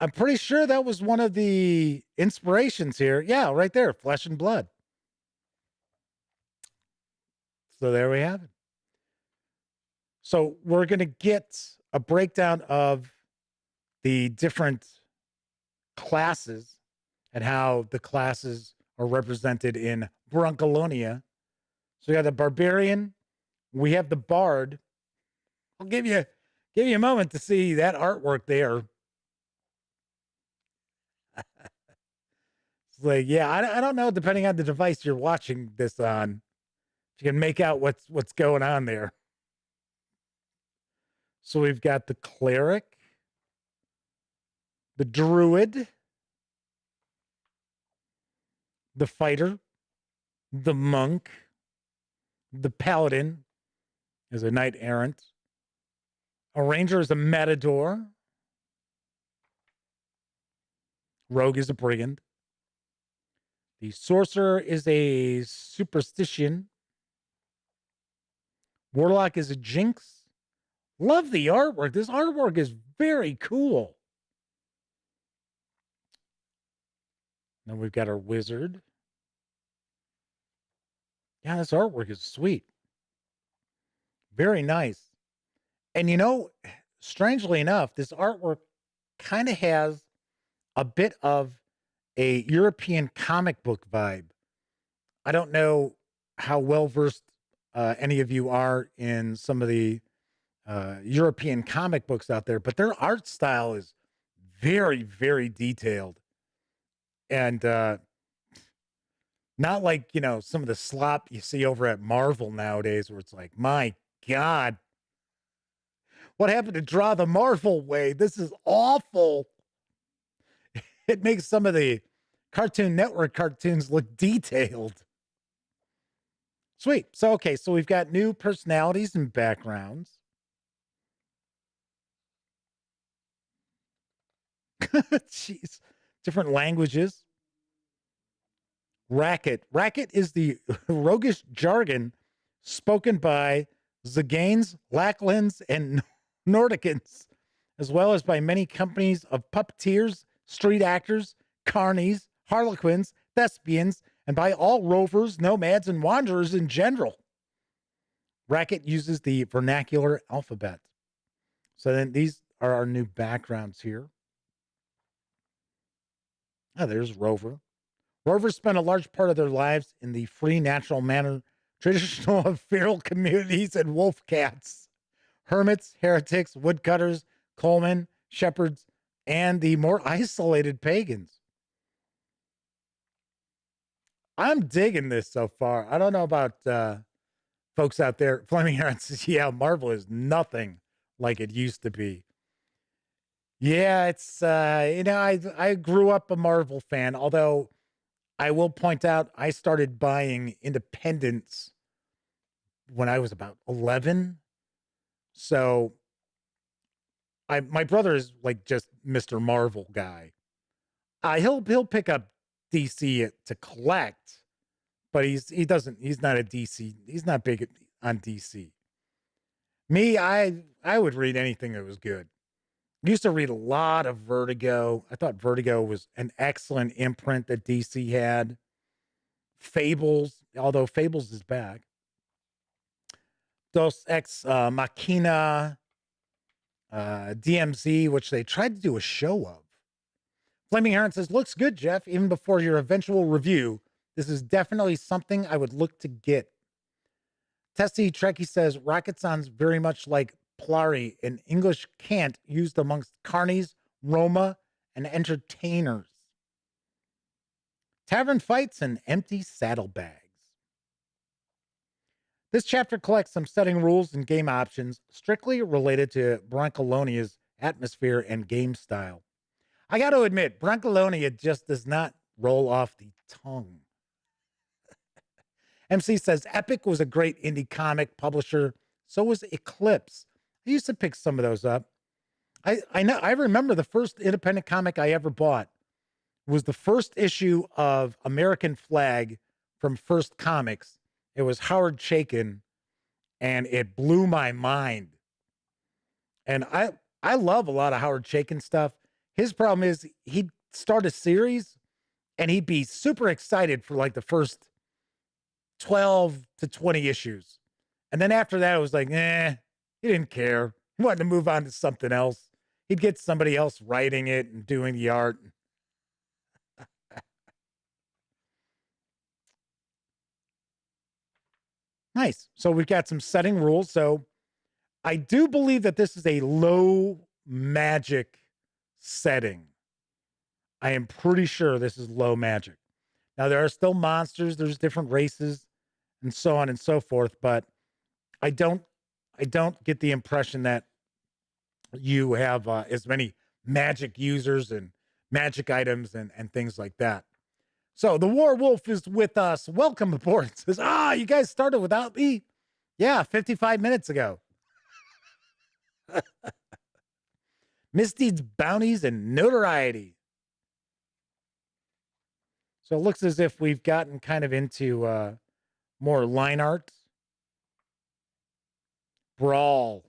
I'm pretty sure that was one of the inspirations here. Yeah, right there, Flesh and Blood. So there we have it. So we're going to get a breakdown of the different classes and how the classes are represented in Brancalonia. So we got the Barbarian. We have the Bard. I'll give you a moment to see that artwork there. It's like, yeah, I don't know, depending on the device you're watching this on, if you can make out what's going on there. So we've got the Cleric, the Druid, the Fighter, the Monk, the Paladin is a Knight Errant, a Ranger is a Matador, Rogue is a Brigand, the Sorcerer is a Superstition, Warlock is a Jinx. Love the artwork. This artwork is very cool. Then we've got our Wizard. Yeah, this artwork is sweet. Very nice. And you know, strangely enough, this artwork kind of has a bit of a European comic book vibe. I don't know how well versed any of you are in some of the European comic books out there, but their art style is very, very detailed. And not like, some of the slop you see over at Marvel nowadays where it's like, my God, what happened to draw the Marvel way? This is awful. It makes some of the Cartoon Network cartoons look detailed. Sweet. So, okay, so we've got new personalities and backgrounds. Jeez. Different languages. Racket. Racket is the roguish jargon spoken by Zaganes, Lacklands, and Nordicans, as well as by many companies of puppeteers, street actors, carnies, harlequins, thespians, and by all rovers, nomads, and wanderers in general. Racket uses the vernacular alphabet. So then these are our new backgrounds here. Oh, there's Rover. Rovers spend a large part of their lives in the free, natural manner traditional of feral communities and wolf cats, hermits, heretics, woodcutters, coalmen, shepherds, and the more isolated pagans. I'm digging this so far. I don't know about folks out there. Fleming Heron says, yeah, Marvel is nothing like it used to be. Yeah, it's, I grew up a Marvel fan, although I will point out I started buying independents when I was about 11. So my brother is like just Mr. Marvel guy. He'll pick up DC to collect, but he's not a DC. He's not big on DC. Me, I would read anything that was good. Used to read a lot of Vertigo. I thought Vertigo was an excellent imprint that DC had. Fables, although Fables is back. Dos Ex Machina, DMZ, which they tried to do a show of. Flaming Heron says, looks good, Jeff. Even before your eventual review, this is definitely something I would look to get. Testy Trekkie says, Rocket sounds very much like Plari, an English cant used amongst carnies, Roma, and entertainers. Tavern fights and empty saddlebags. This chapter collects some setting rules and game options strictly related to Brancalonia's atmosphere and game style. I got to admit, Brancalonia just does not roll off the tongue. MC says, Epic was a great indie comic publisher. So was Eclipse. I used to pick some of those up. I remember the first independent comic I ever bought was the first issue of American Flag from First Comics. It was Howard Chaykin, and it blew my mind. And I love a lot of Howard Chaykin stuff. His problem is he'd start a series and he'd be super excited for like the first 12 to 20 issues. And then after that, it was like, he didn't care. He wanted to move on to something else. He'd get somebody else writing it and doing the art. Nice. So we've got some setting rules. So I do believe that this is a low magic setting. I am pretty sure this is low magic. Now, there are still monsters. There's different races and so on and so forth. But I don't get the impression that you have as many magic users and magic items and things like that. So the War Wolf is with us. Welcome aboard. Says, you guys started without me? Yeah, 55 minutes ago. Misdeeds, bounties, and notoriety. So it looks as if we've gotten kind of into more line art. Brawl.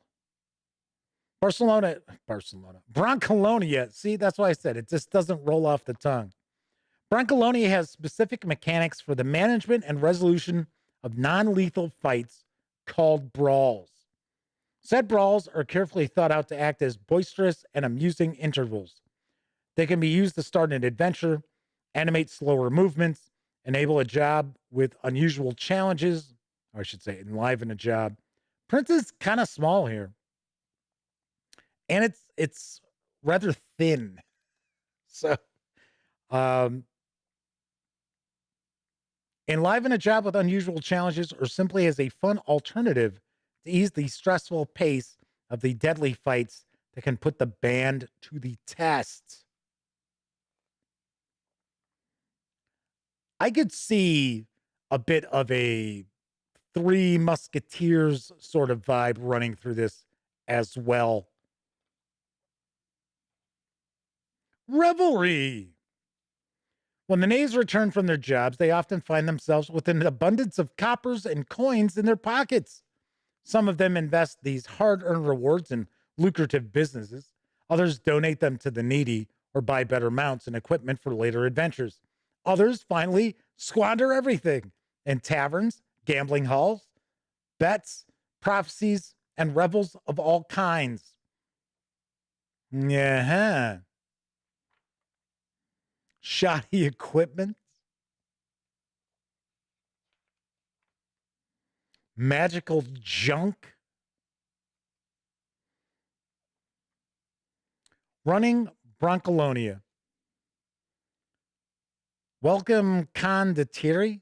Barcelona. Brancalonia. See, that's why I said it just doesn't roll off the tongue. Brancalonia has specific mechanics for the management and resolution of non-lethal fights called brawls. Said brawls are carefully thought out to act as boisterous and amusing intervals. They can be used to start an adventure, animate slower movements, enable a job with unusual challenges, or I should say enliven a job. Print is kind of small here. And it's rather thin. So enliven a job with unusual challenges or simply as a fun alternative to ease the stressful pace of the deadly fights that can put the band to the test. I could see a bit of a Three Musketeers sort of vibe running through this as well. Revelry. When the knaves return from their jobs, they often find themselves with an abundance of coppers and coins in their pockets. Some of them invest these hard-earned rewards in lucrative businesses. Others donate them to the needy or buy better mounts and equipment for later adventures. Others, finally, squander everything in taverns, gambling halls, bets, prophecies, and revels of all kinds. Yeah. Shoddy equipment. Magical junk. Running Brancalonia. Welcome, condottieri.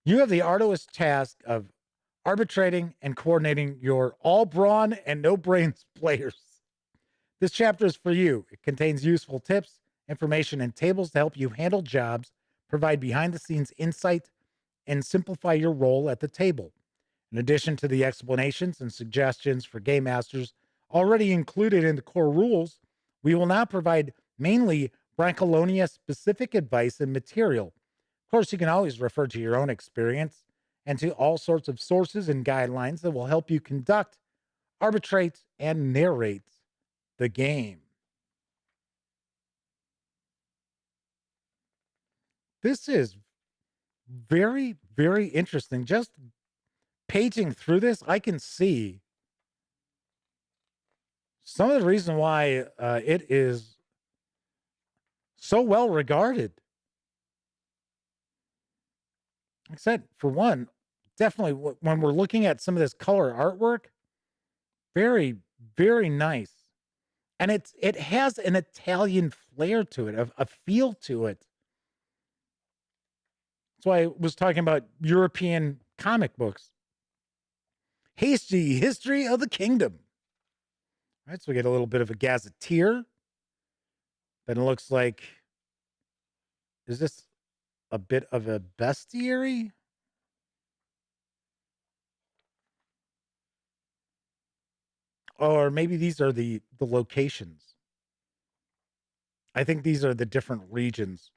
You have the arduous task of arbitrating and coordinating your all brawn and no brains players. This chapter is for you. It contains useful tips, information, and tables to help you handle jobs, provide behind the scenes insight, and simplify your role at the table. In addition to the explanations and suggestions for game masters already included in the core rules, we will now provide mainly Brancalonia specific advice and material. Of course, you can always refer to your own experience and to all sorts of sources and guidelines that will help you conduct, arbitrate, and narrate the game. This is very, very interesting. Just paging through this, I can see some of the reason why it is so well regarded. Like I said, for one, definitely when we're looking at some of this color artwork, very, very nice. And it has an Italian flair to it, a feel to it. That's why I was talking about European comic books. Hasty History of the Kingdom. All right, so we get a little bit of a gazetteer. Then it looks like, is this a bit of a bestiary? Or maybe these are the locations. I think these are the different regions.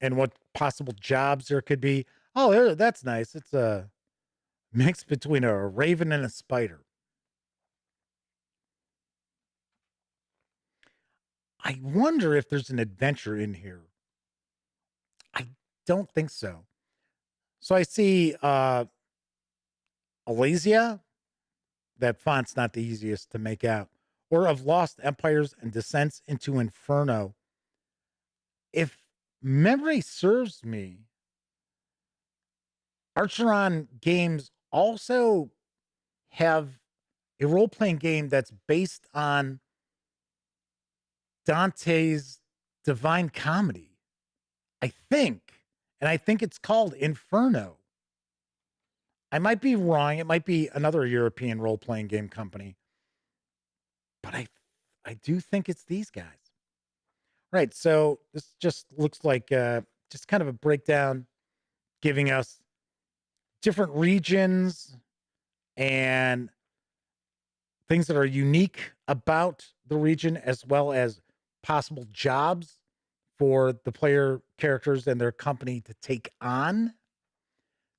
And what possible jobs there could be. Oh, that's nice. It's a mix between a raven and a spider. I wonder if there's an adventure in here. I don't think so. So I see Elysia. That font's not the easiest to make out. Or of Lost Empires and Descents into Inferno. If memory serves me, Acheron Games also have a role-playing game that's based on Dante's Divine Comedy, I think. And I think it's called Inferno. I might be wrong. It might be another European role-playing game company. But I do think it's these guys. Right, so this just looks like just kind of a breakdown, giving us different regions and things that are unique about the region, as well as possible jobs for the player characters and their company to take on.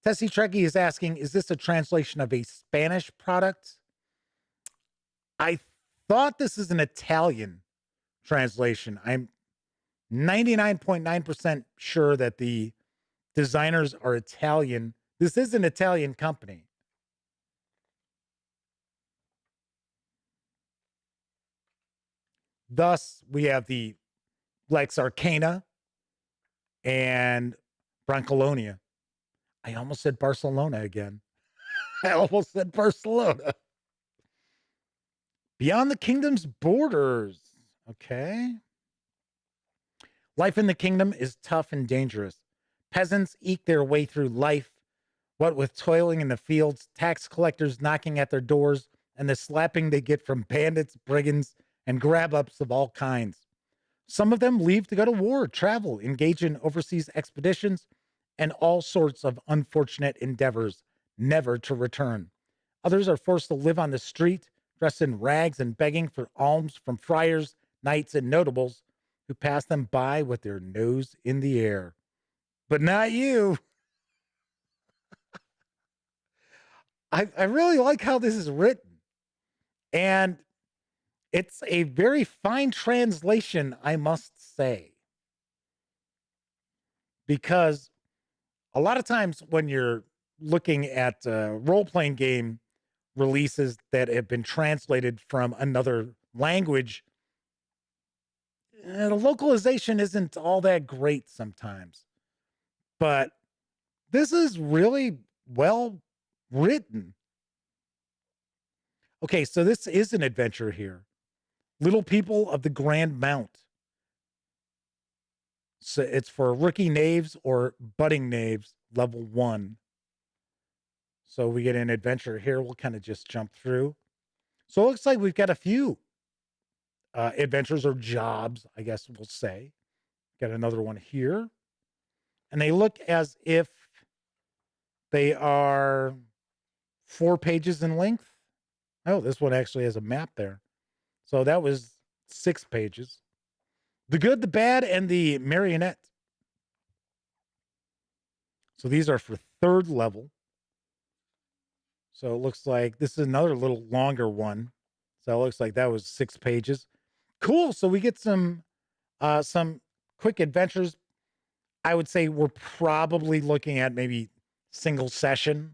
Tessie Trekkie is asking, is this a translation of a Spanish product? I thought this is an Italian translation. I'm 99.9% sure that the designers are Italian. This is an Italian company. Thus, we have the Lex Arcana and Brancalonia. I almost said Barcelona again. I almost said Barcelona. Beyond the Kingdom's Borders. Okay. Life in the kingdom is tough and dangerous. Peasants eke their way through life, what with toiling in the fields, tax collectors knocking at their doors, and the slapping they get from bandits, brigands, and grab-ups of all kinds. Some of them leave to go to war, travel, engage in overseas expeditions, and all sorts of unfortunate endeavors, never to return. Others are forced to live on the street, dressed in rags and begging for alms from friars, knights, and notables who pass them by with their nose in the air. But not you. I really like how this is written. And it's a very fine translation, I must say. Because a lot of times when you're looking at role-playing game releases that have been translated from another language, the localization isn't all that great sometimes. But this is really well written. Okay, so this is an adventure here. Little People of the Grand Mount. So it's for rookie knaves or budding knaves, level 1. So we get an adventure here. We'll kind of just jump through. So it looks like we've got a few adventures or jobs, I guess we'll say. Got another one here. And they look as if they are 4 pages in length. Oh, this one actually has a map there. So that was 6 pages. The Good, the Bad, and the Marionette. So these are for 3rd level. So it looks like this is another little longer one. So it looks like that was 6 pages. Cool. So we get some quick adventures. I would say we're probably looking at maybe single session.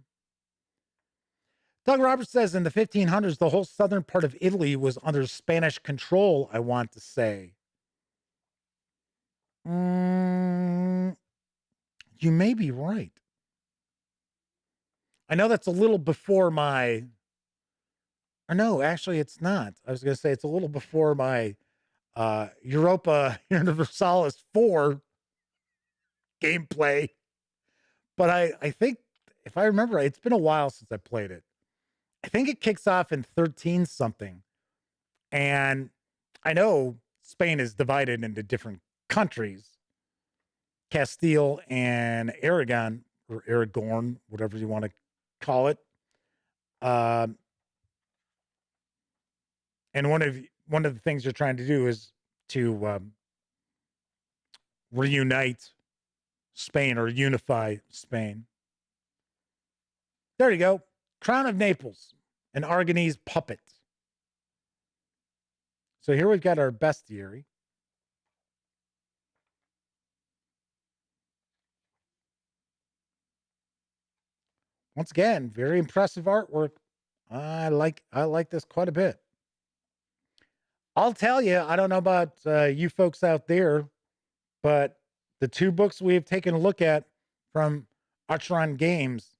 Doug Roberts says in the 1500s, the whole southern part of Italy was under Spanish control, I want to say. You may be right. I know that's a little before my... Or no, actually it's not. I was going to say it's a little before my Europa Universalis 4 gameplay. But I think, if I remember right, it's been a while since I played it. I think it kicks off in 13 something. And I know Spain is divided into different countries. Castile and Aragon, or Aragorn, whatever you want to call it. And one of the things you're trying to do is to reunite Spain or unify Spain. There you go. Crown of Naples, an Aragonese puppet. So here we've got our bestiary. Once again, very impressive artwork. I like this quite a bit. I'll tell you, I don't know about you folks out there, but the 2 books we have taken a look at from Acheron Games,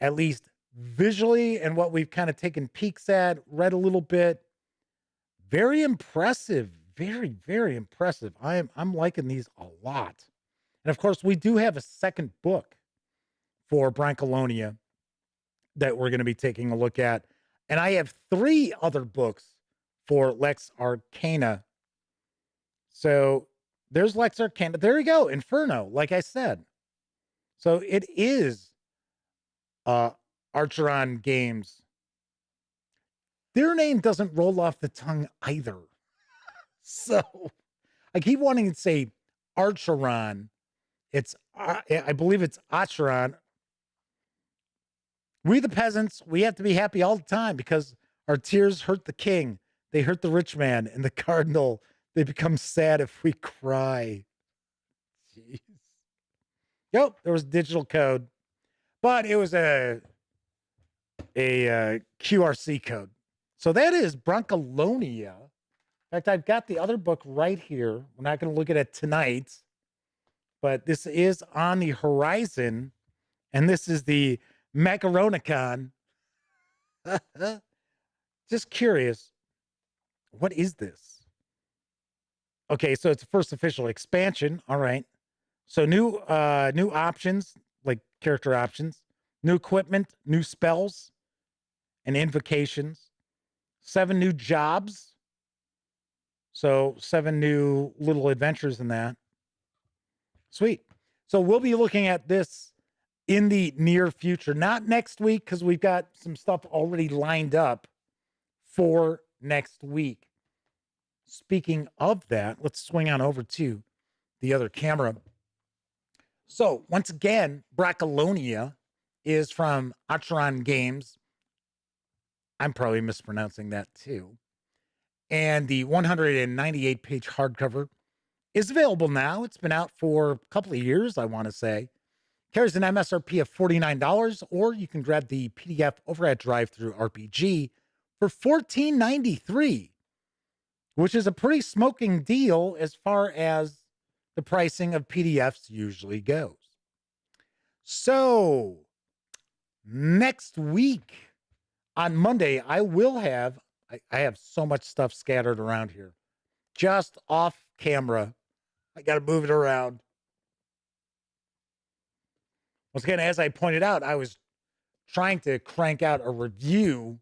at least visually and what we've kind of taken peeks at, read a little bit, very impressive. Very, very impressive. I'm liking these a lot. And of course, we do have a second book for Brancalonia that we're going to be taking a look at. And I have 3 other books for Lex Arcana. So there's Lex Arcana. There you go. Inferno, like I said. So it is Acheron Games. Their name doesn't roll off the tongue either. So I keep wanting to say Acheron. It's, I believe it's Acheron. We the peasants, we have to be happy all the time because our tears hurt the king. They hurt the rich man and the cardinal. They become sad if we cry. Jeez. Yep, there was digital code, but it was a QRC code. So that is Brancalonia. In fact, I've got the other book right here. We're not going to look at it tonight, but this is on the horizon, and this is the Macaronicon. Just curious, what is this? Okay, so it's the first official expansion. All right. So new options, like character options, new equipment, new spells, and invocations. 7 new jobs. So 7 new little adventures in that. Sweet. So we'll be looking at this in the near future, not next week, because we've got some stuff already lined up for next week. Speaking of that, let's swing on over to the other camera. So once again, Brancalonia is from Acheron Games. I'm probably mispronouncing that too. And the 198-page hardcover is available now. It's been out for a couple of years, I want to say. Carries an MSRP of $49, or you can grab the PDF over at DriveThruRPG for $14.93, which is a pretty smoking deal as far as the pricing of PDFs usually goes. So, next week on Monday, I have so much stuff scattered around here, just off camera. I got to move it around. Once again, as I pointed out, I was trying to crank out a review,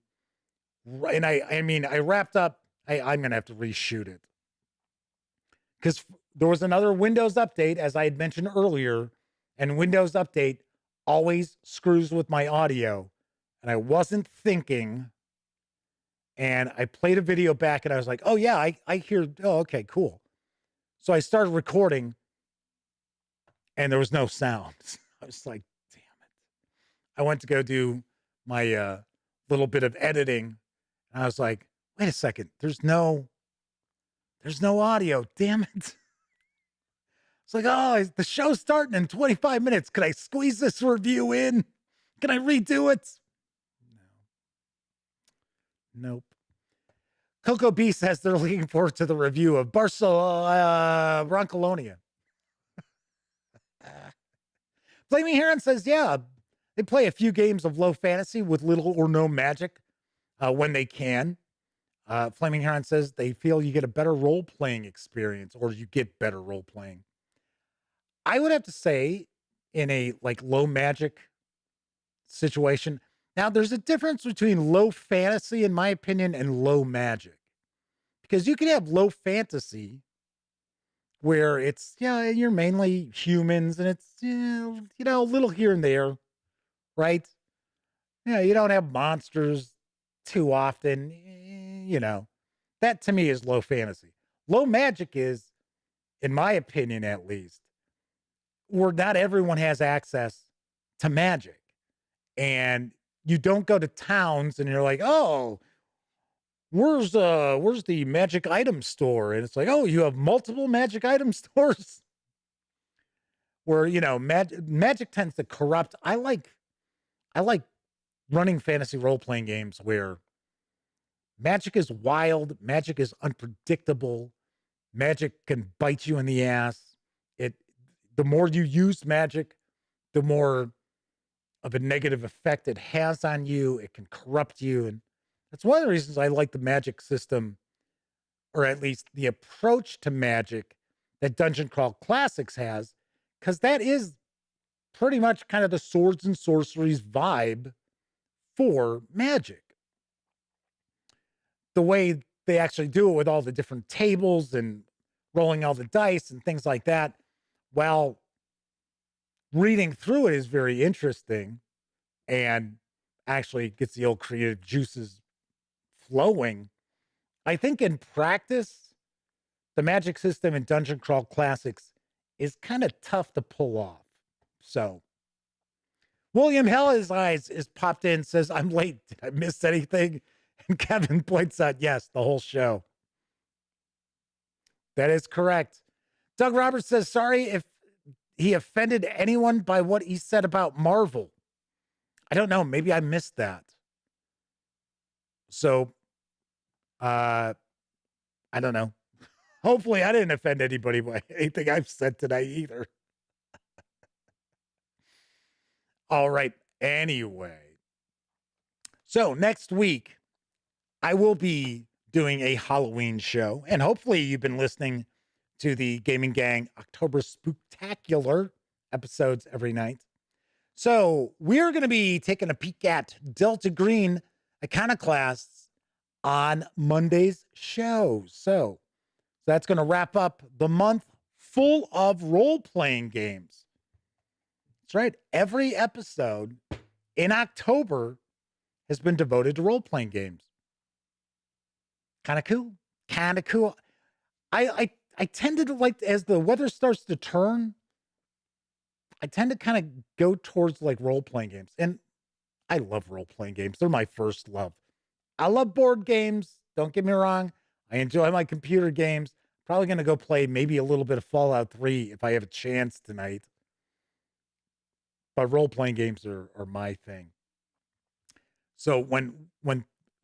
and I wrapped up. I'm going to have to reshoot it because there was another Windows update, as I had mentioned earlier, and Windows Update always screws with my audio, and I wasn't thinking, and I played a video back, and I was like, oh, yeah, I hear, oh, okay, cool. So I started recording, and there was no sound. I was like, damn it. I went to go do my little bit of editing, and I was like, wait a second, there's no audio, damn it. It's like, oh, the show's starting in 25 minutes. Could I squeeze this review in? Can I redo it? No. Nope. Coco B says they're looking forward to the review of Brancalonia. Flaming Heron says, yeah, they play a few games of low fantasy with little or no magic when they can. Flaming Heron says they feel you get a better role-playing experience, or you get better role-playing. I would have to say, in a low magic situation, now there's a difference between low fantasy, in my opinion, and low magic. Because you can have low fantasy where it's, you're mainly humans and it's, a little here and there, right? You don't have monsters too often, That to me is low fantasy. Low magic is, in my opinion at least, where not everyone has access to magic. And you don't go to towns and you're like, oh, where's the magic item store? And it's like, oh, you have multiple magic item stores where, magic tends to corrupt. I like running fantasy role-playing games where magic is wild, magic is unpredictable, magic can bite you in the ass. The more you use magic, the more of a negative effect it has on you. It can corrupt you. And that's one of the reasons I like the magic system, or at least the approach to magic that Dungeon Crawl Classics has, because that is pretty much kind of the swords and sorceries vibe for magic. The way they actually do it with all the different tables and rolling all the dice and things like that, well, reading through it is very interesting and actually gets the old creative juices flowing. I think in practice, the magic system in Dungeon Crawl Classics is kind of tough to pull off. So, William Hella's Eyes is popped in, says, I'm late. Did I miss anything? And Kevin points out, yes, the whole show. That is correct. Doug Roberts says, sorry if he offended anyone by what he said about Marvel. I don't know. Maybe I missed that. So, I don't know. Hopefully I didn't offend anybody by anything I've said today either. All right. Anyway. So next week, I will be doing a Halloween show, and hopefully you've been listening to the Gaming Gang October Spooktacular episodes every night. So we're going to be taking a peek at Delta Green Iconoclasts on Monday's show. So that's going to wrap up the month full of role-playing games. That's right. Every episode in October has been devoted to role-playing games. Kind of cool. Kind of cool. I tended to like, as the weather starts to turn, I tend to kind of go towards like role-playing games. And I love role-playing games. They're my first love. I love board games. Don't get me wrong. I enjoy my computer games. Probably going to go play maybe a little bit of Fallout 3 if I have a chance tonight. But role-playing games are my thing. So when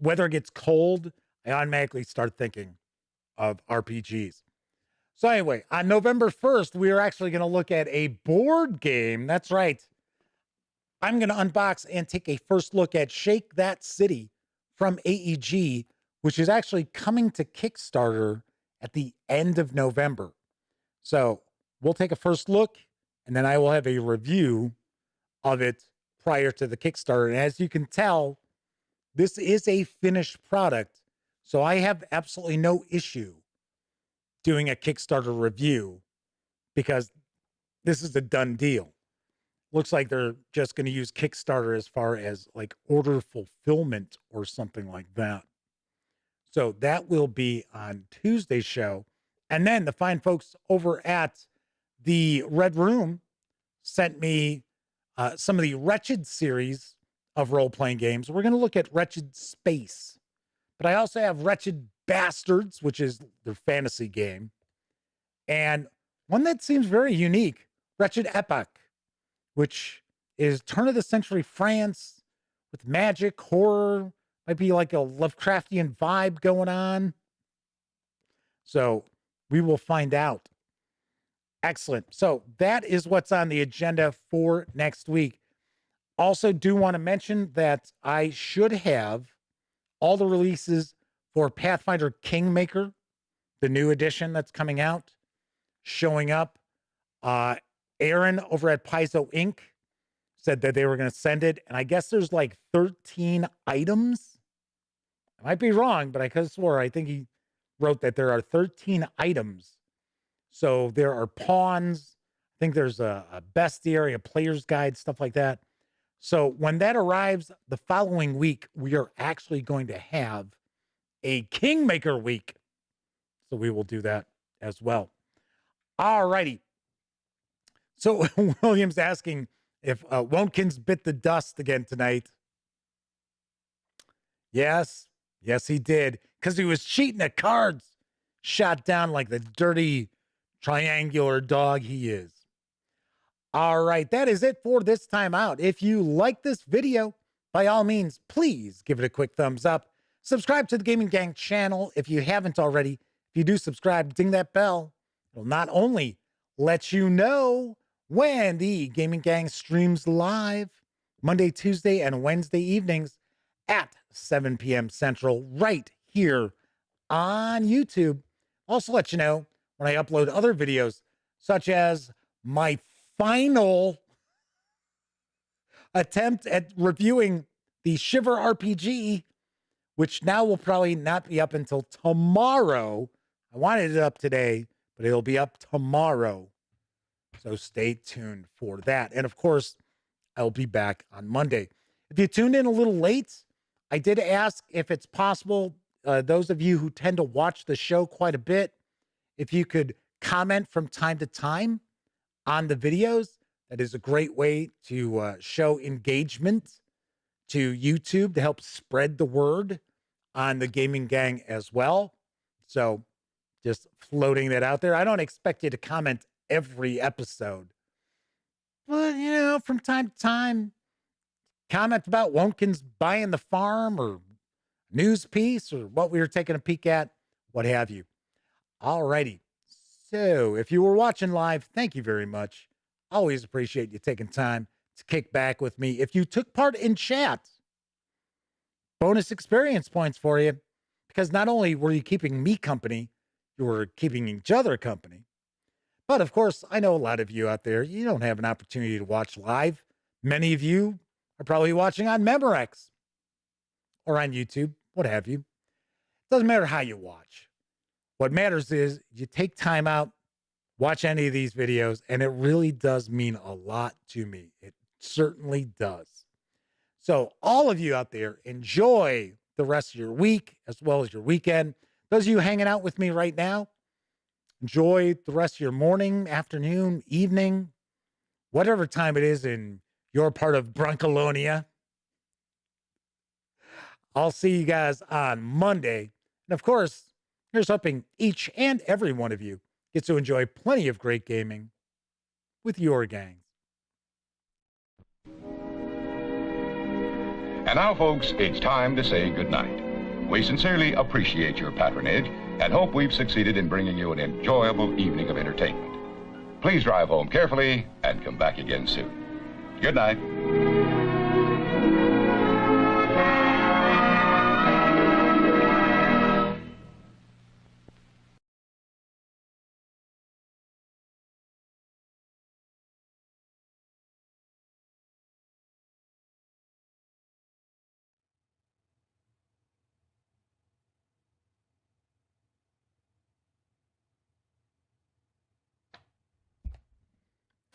weather gets cold, I automatically start thinking of RPGs. So anyway, on November 1st, we are actually going to look at a board game. That's right. I'm going to unbox and take a first look at Shake That City from AEG, which is actually coming to Kickstarter at the end of November. So we'll take a first look, and then I will have a review of it prior to the Kickstarter. And as you can tell, this is a finished product, so I have absolutely no issue doing a Kickstarter review because this is a done deal. Looks like they're just going to use Kickstarter as far as like order fulfillment or something like that. So that will be on Tuesday's show. And then the fine folks over at the Red Room sent me some of the Wretched series of role-playing games. We're going to look at Wretched Space. But I also have Wretched Bastards, which is their fantasy game. And one that seems very unique, Wretched Epoch, which is turn of the century France with magic, horror, might be like a Lovecraftian vibe going on. So we will find out. Excellent. So that is what's on the agenda for next week. Also do want to mention that I should have all the releases for Pathfinder Kingmaker, the new edition that's coming out, showing up. Aaron over at Paizo Inc. said that they were going to send it. And I guess there's like 13 items. I might be wrong, but I could have swore, I think he wrote that there are 13 items. So there are pawns. I think there's a bestiary, a player's guide, stuff like that. So when that arrives the following week, we are actually going to have a Kingmaker week. So we will do that as well. All righty. So William's asking if Wonkins bit the dust again tonight. Yes, he did. Because he was cheating at cards. Shot down like the dirty triangular dog he is. All right, that is it for this time out. If you like this video, by all means, please give it a quick thumbs up. Subscribe to the Gaming Gang channel if you haven't already. If you do subscribe, ding that bell. It'll not only let you know when the Gaming Gang streams live Monday, Tuesday, and Wednesday evenings at 7 p.m. Central right here on YouTube. Also let you know when I upload other videos, such as my final attempt at reviewing the Shiver RPG, which now will probably not be up until tomorrow. I wanted it up today, but it'll be up tomorrow. So stay tuned for that. And of course, I'll be back on Monday. If you tuned in a little late, I did ask if it's possible, those of you who tend to watch the show quite a bit, if you could comment from time to time on the videos. That is a great way to show engagement to YouTube to help spread the word on the Gaming Gang as well. So just floating that out there. I don't expect you to comment every episode, but you know, from time to time, comment about Wonkins buying the farm or news piece or what we were taking a peek at, what have you. All righty. So if you were watching live, thank you very much. Always appreciate you taking time to kick back with me. If you took part in chat, bonus experience points for you, because not only were you keeping me company, you were keeping each other company. But of course, I know a lot of you out there, you don't have an opportunity to watch live. Many of you are probably watching on Memorex or on YouTube, what have you. Doesn't matter how you watch. What matters is you take time out, watch any of these videos, and it really does mean a lot to me. It certainly does. So all of you out there, enjoy the rest of your week as well as your weekend. Those of you hanging out with me right now, enjoy the rest of your morning, afternoon, evening, whatever time it is in your part of Brancalonia. I'll see you guys on Monday. And of course, here's hoping each and every one of you gets to enjoy plenty of great gaming with your gangs. And now, folks, it's time to say goodnight. We sincerely appreciate your patronage and hope we've succeeded in bringing you an enjoyable evening of entertainment. Please drive home carefully and come back again soon. Good night.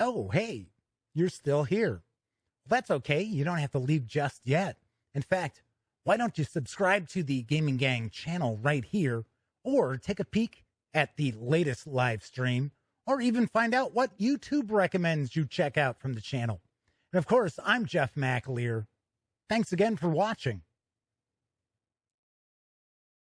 Oh, hey, you're still here. Well, that's okay. You don't have to leave just yet. In fact, why don't you subscribe to the Gaming Gang channel right here, or take a peek at the latest live stream, or even find out what YouTube recommends you check out from the channel. And of course, I'm Jeff McAleer. Thanks again for watching.